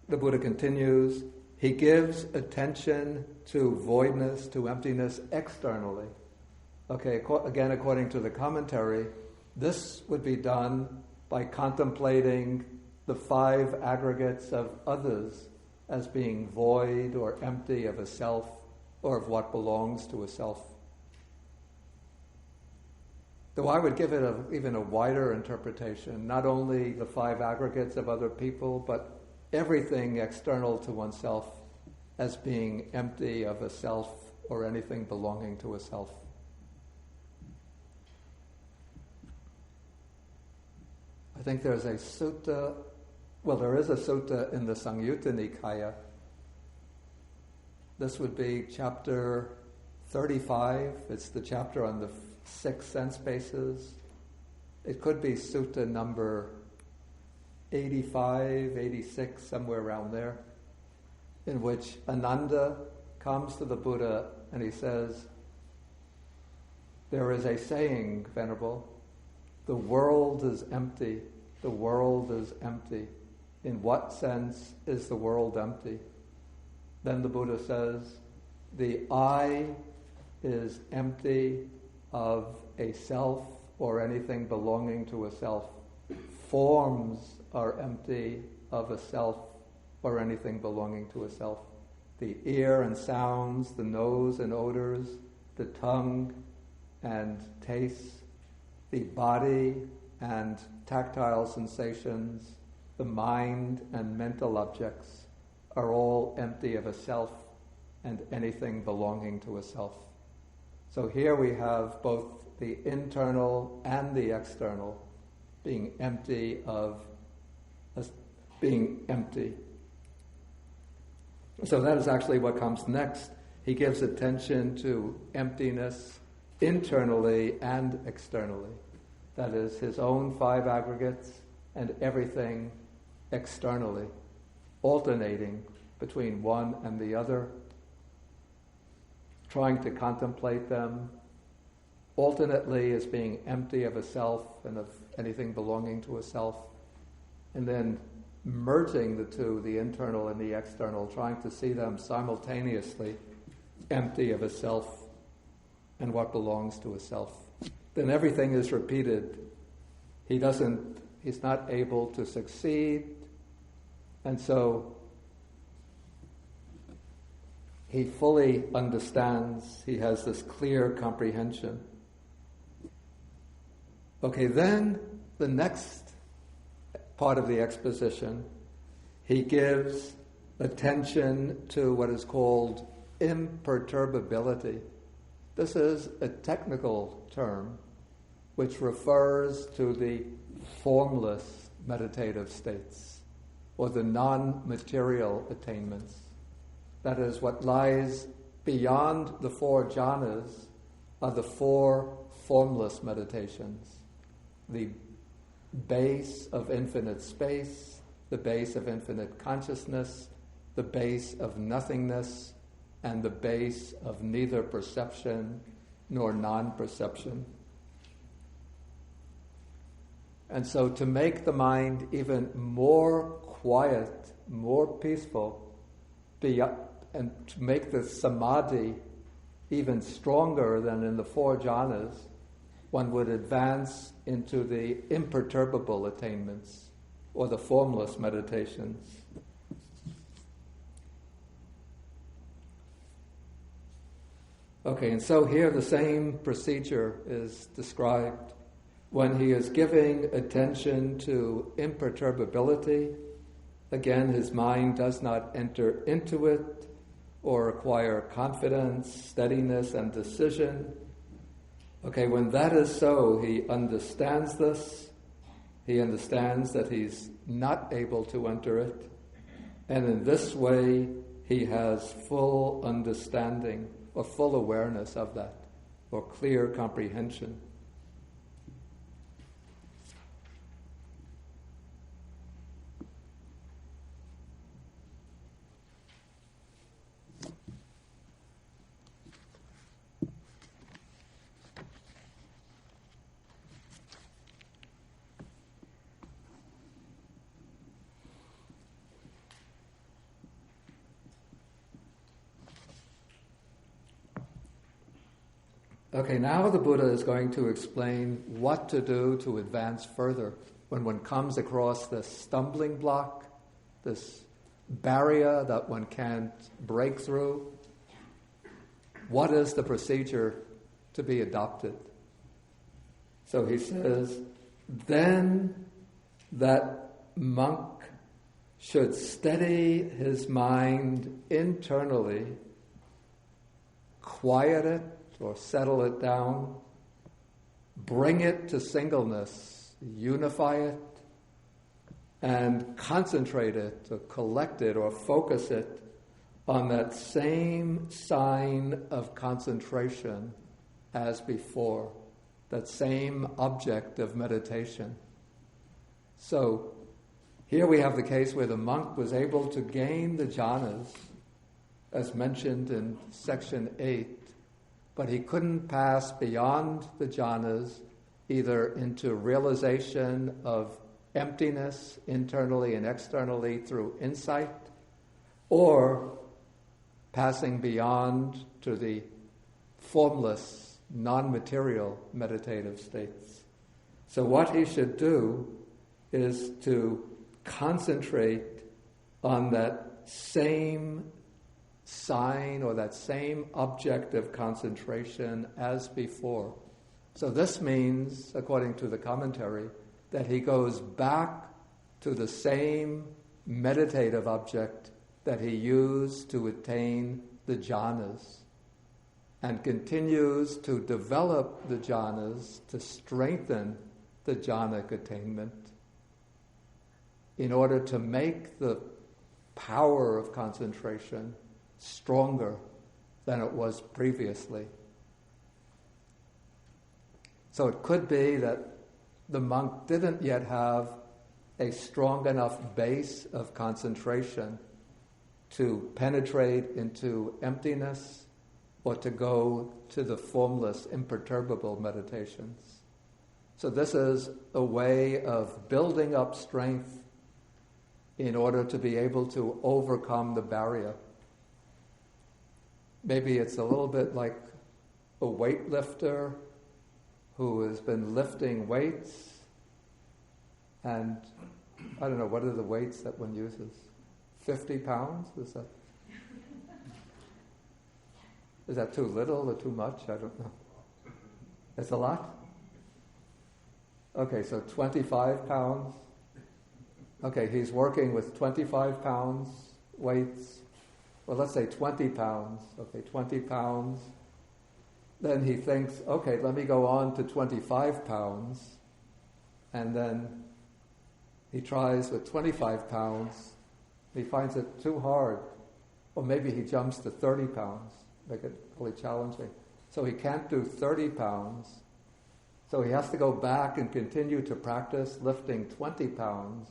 the Buddha continues, he gives attention to voidness, to emptiness externally. Okay, again, according to the commentary, this would be done by contemplating the 5 aggregates of others as being void or empty of a self or of what belongs to a self. Though I would give it even a wider interpretation, not only the 5 aggregates of other people, but everything external to oneself as being empty of a self or anything belonging to a self. I think there's a sutta, there is a sutta in the Samyutta Nikaya. This would be chapter 35. It's the chapter on the 6 sense bases. It could be sutta number 85, 86, somewhere around there, in which Ananda comes to the Buddha and he says, there is a saying, Venerable, the world is empty, the world is empty. In what sense is the world empty? Then the Buddha says, the I is empty of a self or anything belonging to a self. Forms are empty of a self or anything belonging to a self. The ear and sounds, the nose and odors, the tongue and tastes, the body and tactile sensations, the mind and mental objects are all empty of a self and anything belonging to a self. So here we have both the internal and the external being empty of being empty. So that is actually what comes next. He gives attention to emptiness internally and externally. That is his own 5 aggregates and everything externally, alternating between one and the other, trying to contemplate them alternately as being empty of a self and of anything belonging to a self, and then merging the two, the internal and the external, trying to see them simultaneously empty of a self and what belongs to a self. Then everything is repeated. He's not able to succeed, and so he fully understands, he has this clear comprehension. Okay, then the next part of the exposition, he gives attention to what is called imperturbability. This is a technical term which refers to the formless meditative states or the non-material attainments. That is, what lies beyond the 4 jhanas are the 4 formless meditations. The base of infinite space, the base of infinite consciousness, the base of nothingness, and the base of neither perception nor non-perception. And so to make the mind even more quiet, more peaceful, and to make the samadhi even stronger than in the 4 jhanas, one would advance into the imperturbable attainments or the formless meditations. Okay, and so here the same procedure is described. When he is giving attention to imperturbability, again, his mind does not enter into it or acquire confidence, steadiness, and decision. Okay, when that is so, he understands this. He understands that he's not able to enter it. And in this way, he has full understanding or full awareness of that, or clear comprehension. Okay, now the Buddha is going to explain what to do to advance further when one comes across this stumbling block, this barrier that one can't break through. What is the procedure to be adopted? So he says, then that monk should steady his mind internally, quiet it or settle it down, bring it to singleness, unify it, and concentrate it or collect it or focus it on that same sign of concentration as before, that same object of meditation. So here we have the case where the monk was able to gain the jhanas, as mentioned in section 8, but he couldn't pass beyond the jhanas, either into realization of emptiness internally and externally through insight, or passing beyond to the formless, non-material meditative states. So what he should do is to concentrate on that same sign or that same object of concentration as before. So this means, according to the commentary, that he goes back to the same meditative object that he used to attain the jhanas, and continues to develop the jhanas to strengthen the jhanic attainment in order to make the power of concentration stronger than it was previously. So it could be that the monk didn't yet have a strong enough base of concentration to penetrate into emptiness or to go to the formless, imperturbable meditations. So this is a way of building up strength in order to be able to overcome the barrier. Maybe it's a little bit like a weightlifter who has been lifting weights, and I don't know, what are the weights that one uses? 50 pounds? Is that too little or too much? I don't know. It's a lot? Okay, so 25 pounds. Okay, he's working with 25 pounds weights. Well, let's say 20 pounds. Okay, 20 pounds. Then he thinks, okay, let me go on to 25 pounds. And then he tries with 25 pounds. He finds it too hard. Or maybe he jumps to 30 pounds, make it really challenging. So he can't do 30 pounds. So he has to go back and continue to practice lifting 20 pounds,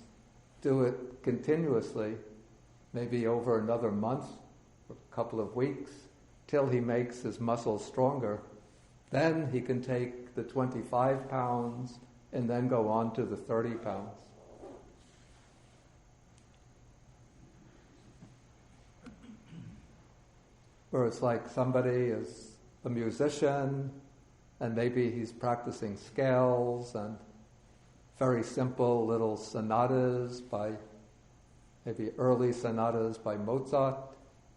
do it continuously, maybe over another month, or a couple of weeks, till he makes his muscles stronger. Then he can take the 25 pounds and then go on to the 30 pounds. Or it's like somebody is a musician and maybe he's practicing scales and very simple little sonatas by, maybe early sonatas by Mozart.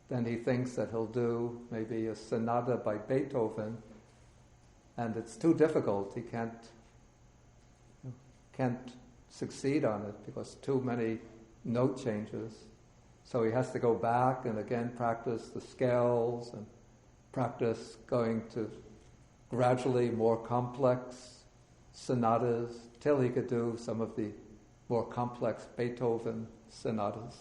Then he thinks that he'll do maybe a sonata by Beethoven, and it's too difficult. He can't succeed on it because too many note changes. So he has to go back and again practice the scales and practice going to gradually more complex sonatas till he could do some of the more complex Beethoven sonatas.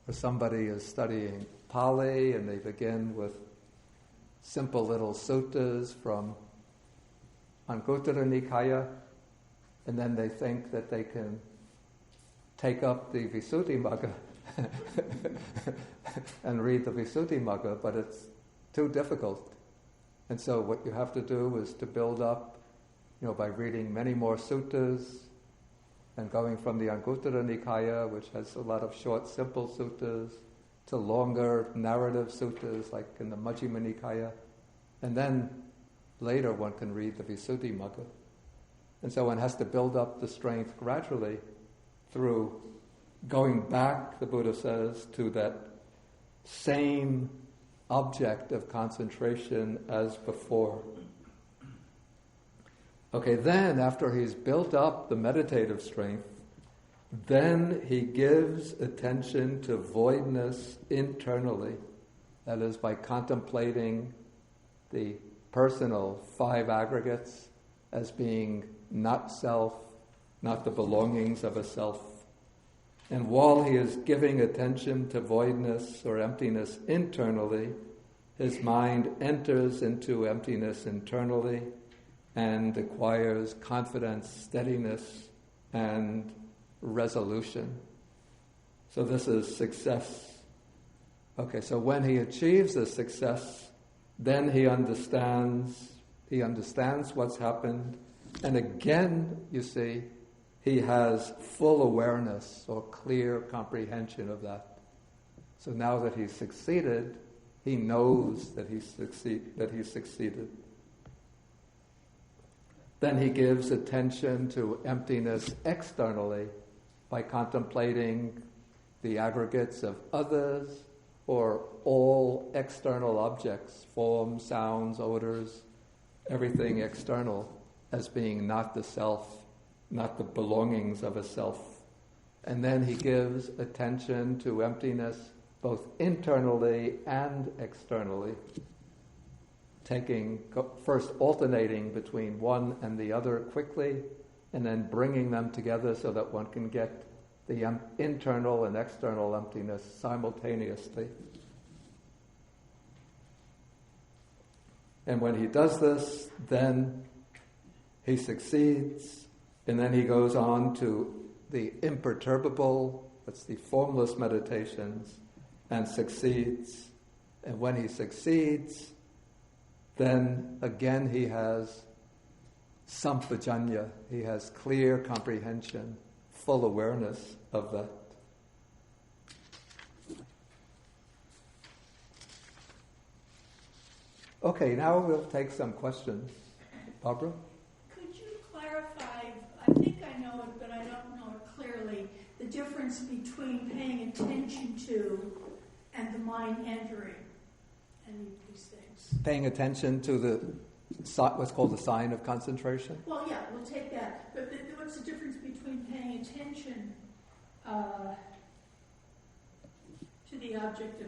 Or somebody is studying Pali and they begin with simple little suttas from Anguttara Nikaya, and then they think that they can take up the Visuddhimagga and read the Visuddhimagga, but it's too difficult. And so what you have to do is to build up, by reading many more suttas and going from the Anguttara Nikaya, which has a lot of short, simple suttas, to longer narrative suttas like in the Majjhima Nikaya. And then later one can read the Visuddhimagga. And so one has to build up the strength gradually through going back, the Buddha says, to that same object of concentration as before. Okay, then after he's built up the meditative strength, Then he gives attention to voidness internally, that is, by contemplating the personal 5 aggregates as being not self, not the belongings of a self. And while he is giving attention to voidness or emptiness internally, his mind enters into emptiness internally and acquires confidence, steadiness, and resolution. So this is success. Okay, so when he achieves this success, then he understands what's happened, and again, you see, he has full awareness or clear comprehension of that. So now that he's succeeded, he knows that he's succeeded. Then he gives attention to emptiness externally by contemplating the aggregates of others or all external objects, forms, sounds, odors, everything external, as being not the self, not the belongings of a self. And then he gives attention to emptiness both internally and externally, first alternating between one and the other quickly, and then bringing them together so that one can get the internal and external emptiness simultaneously. And when he does this, then he succeeds, and then he goes on to the imperturbable, that's the formless meditations, and succeeds. And when he succeeds, then again he has sampajanya, he has clear comprehension, full awareness of that. Okay, now we'll take some questions. Barbara? Could you clarify, I think I know it, but I don't know it clearly, the difference between paying attention to and the mind entering any of these things? Paying attention to what's called the sign of concentration? Well, yeah, we'll take that. But what's the difference between paying attention to the object of...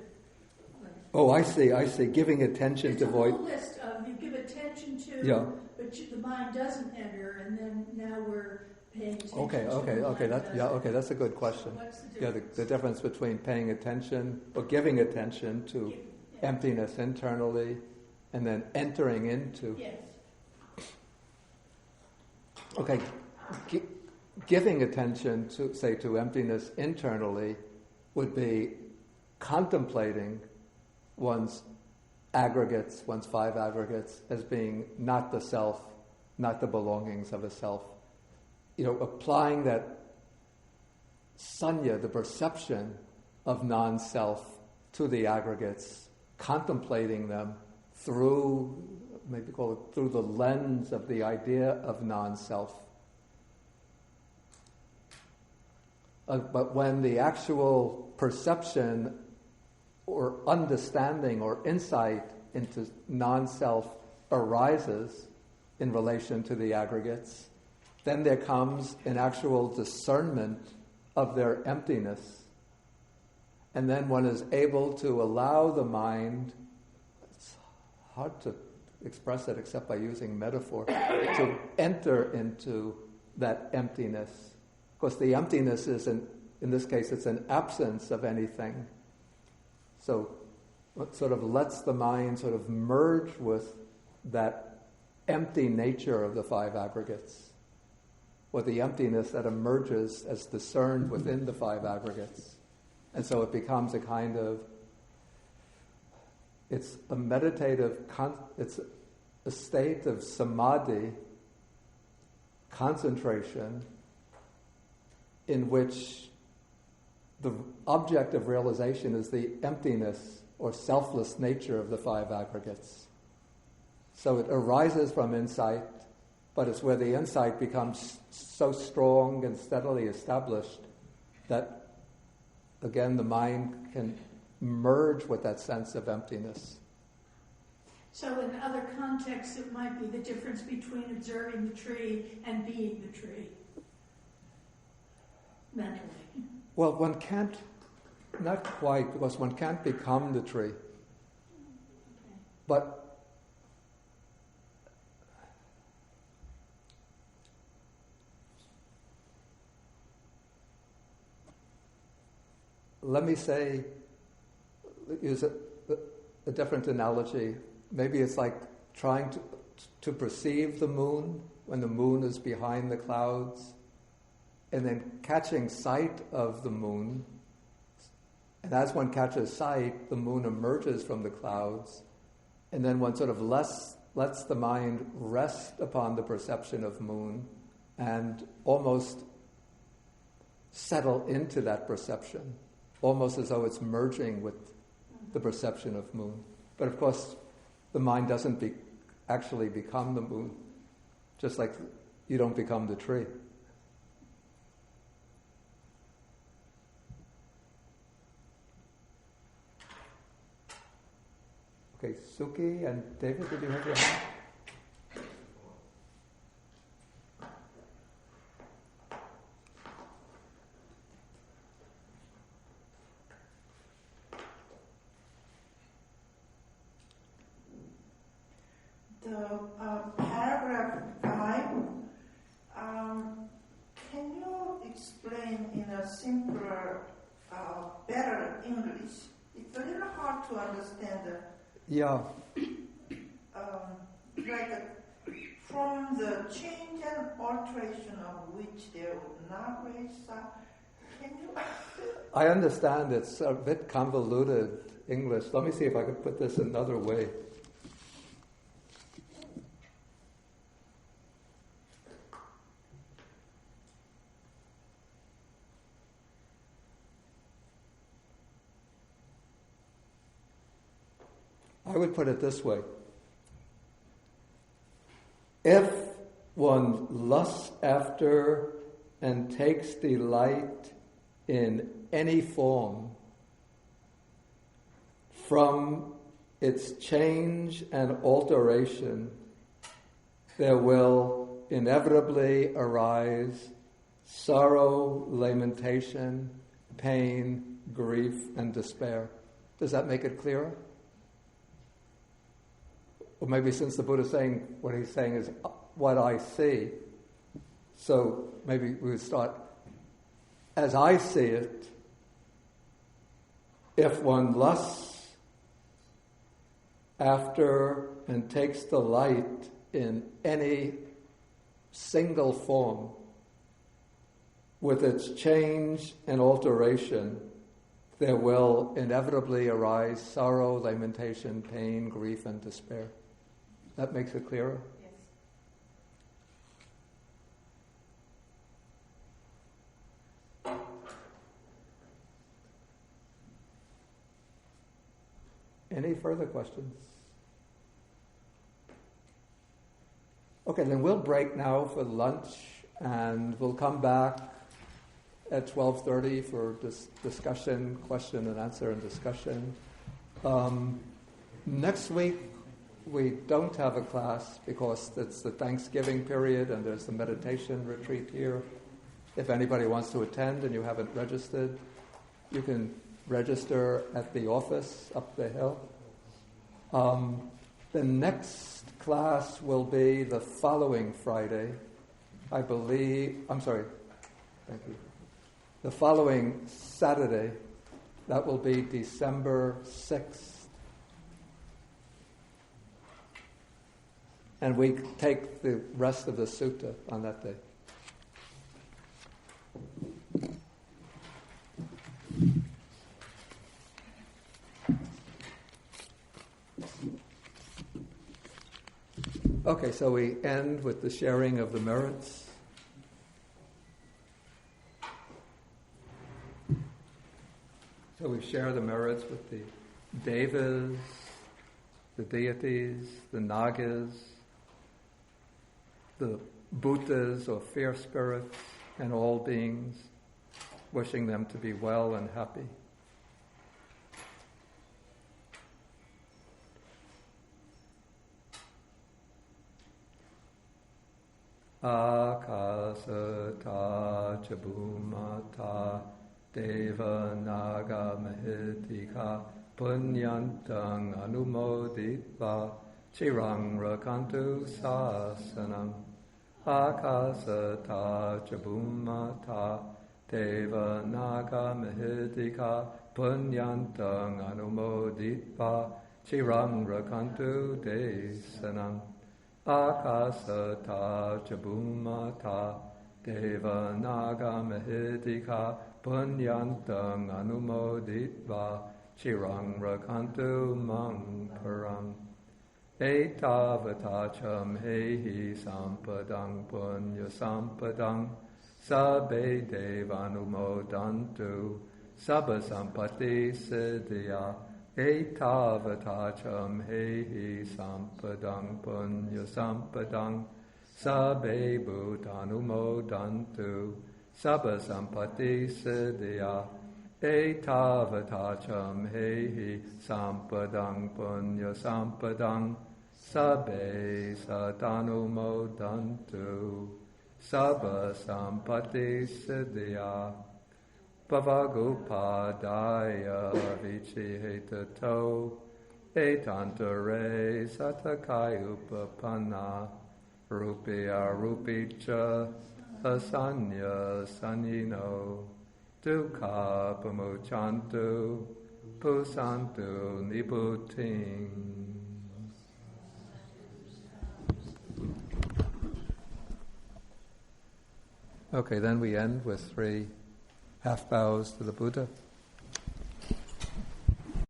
Oh, I see. Giving attention to void. It's a whole list of you give attention to, but the mind doesn't enter, and then now we're paying attention to that's a good question. So what's the difference? The difference between paying attention or giving attention to emptiness internally and then entering into... Yes. Okay, giving attention to emptiness internally would be contemplating one's aggregates, one's 5 aggregates, as being not the self, not the belongings of a self. Applying that sanya, the perception of non-self, to the aggregates, contemplating them through, maybe call it through the lens of the idea of non-self. But when the actual perception or understanding or insight into non-self arises in relation to the aggregates, then there comes an actual discernment of their emptiness. And then one is able to allow the mind, it's hard to express it except by using metaphor, to enter into that emptiness. Of course, the emptiness in this case, it's an absence of anything. So it sort of lets the mind sort of merge with that empty nature of the 5 aggregates, or the emptiness that emerges as discerned within the 5 aggregates. And so it becomes a kind of, it's a meditative, it's a state of samadhi, concentration, in which the object of realization is the emptiness or selfless nature of the 5 aggregates. So it arises from insight, but it's where the insight becomes so strong and steadily established that, again, the mind can merge with that sense of emptiness. So in other contexts, it might be the difference between observing the tree and being the tree. mentally. Well, one can't, not quite, because one can't become the tree. Okay. But let me say, use a different analogy. Maybe it's like trying to perceive the moon when the moon is behind the clouds, and then catching sight of the moon. And as one catches sight, the moon emerges from the clouds, and then one sort of lets the mind rest upon the perception of moon and almost settle into that perception, almost as though it's merging with the perception of moon. But of course, the mind doesn't actually become the moon, just like you don't become the tree. Okay, Suki and David, did you have your hand? Paragraph 5, can you explain in a simpler, better English? It's a little hard to understand. Yeah. From the change and alteration of which there would not raise can you... I understand it's a bit convoluted English. Let me see if I could put this another way. I would put it this way. If one lusts after and takes delight in any form, from its change and alteration, there will inevitably arise sorrow, lamentation, pain, grief, and despair. Does that make it clearer? Or maybe since the Buddha is saying, what he's saying is what I see, so maybe we would start, as I see it, if one lusts after and takes delight in any single form, with its change and alteration, there will inevitably arise sorrow, lamentation, pain, grief, and despair. That makes it clearer? Yes. Any further questions? Okay, then we'll break now for lunch, and we'll come back at 12:30 for discussion, question and answer and discussion. Next week, we don't have a class because it's the Thanksgiving period and there's the meditation retreat here. If anybody wants to attend and you haven't registered, you can register at the office up the hill. The next class will be the following Friday, I believe. I'm sorry. Thank you. The following Saturday, that will be December 6th. And we take the rest of the sutta on that day. Okay, so we end with the sharing of the merits. So we share the merits with the devas, the deities, the nagas, the bhutas or fair spirits, and all beings, wishing them to be well and happy. Akasata Chabhumata Deva Naga Mahitika Punyantang Anumoditva Chirang Rakantu Sasanam Akasata Chabhumata Deva Naga Mahitika Punyantang Anumoditva Chirang Rakantu Desanam Akasata Chabhumata Deva Naga Mahitika Punyantang Anumoditva Chirang Rakantu Mang Param Etavatacham Hehi Sampadang Punya Sampadang Sabbe Devanumodantu Sabba Sampati Siddhya Etavatacham Hehi Sampadang Punya Sampadang Sabbe Bhutanumodantu Sabba Sampati Siddhya Etavatacham Hehi Sampadang Punya Sampadang Sabbe Satanumodantu Sabba Sampati Siddhya Pavagupadaya Vichihetato Etantare Satakayupapanna Rupya Rupicha Asanya Sanyino Dukkha Pamuchantu Pusantu Nibuting. Okay, then we end with 3 half bows to the Buddha.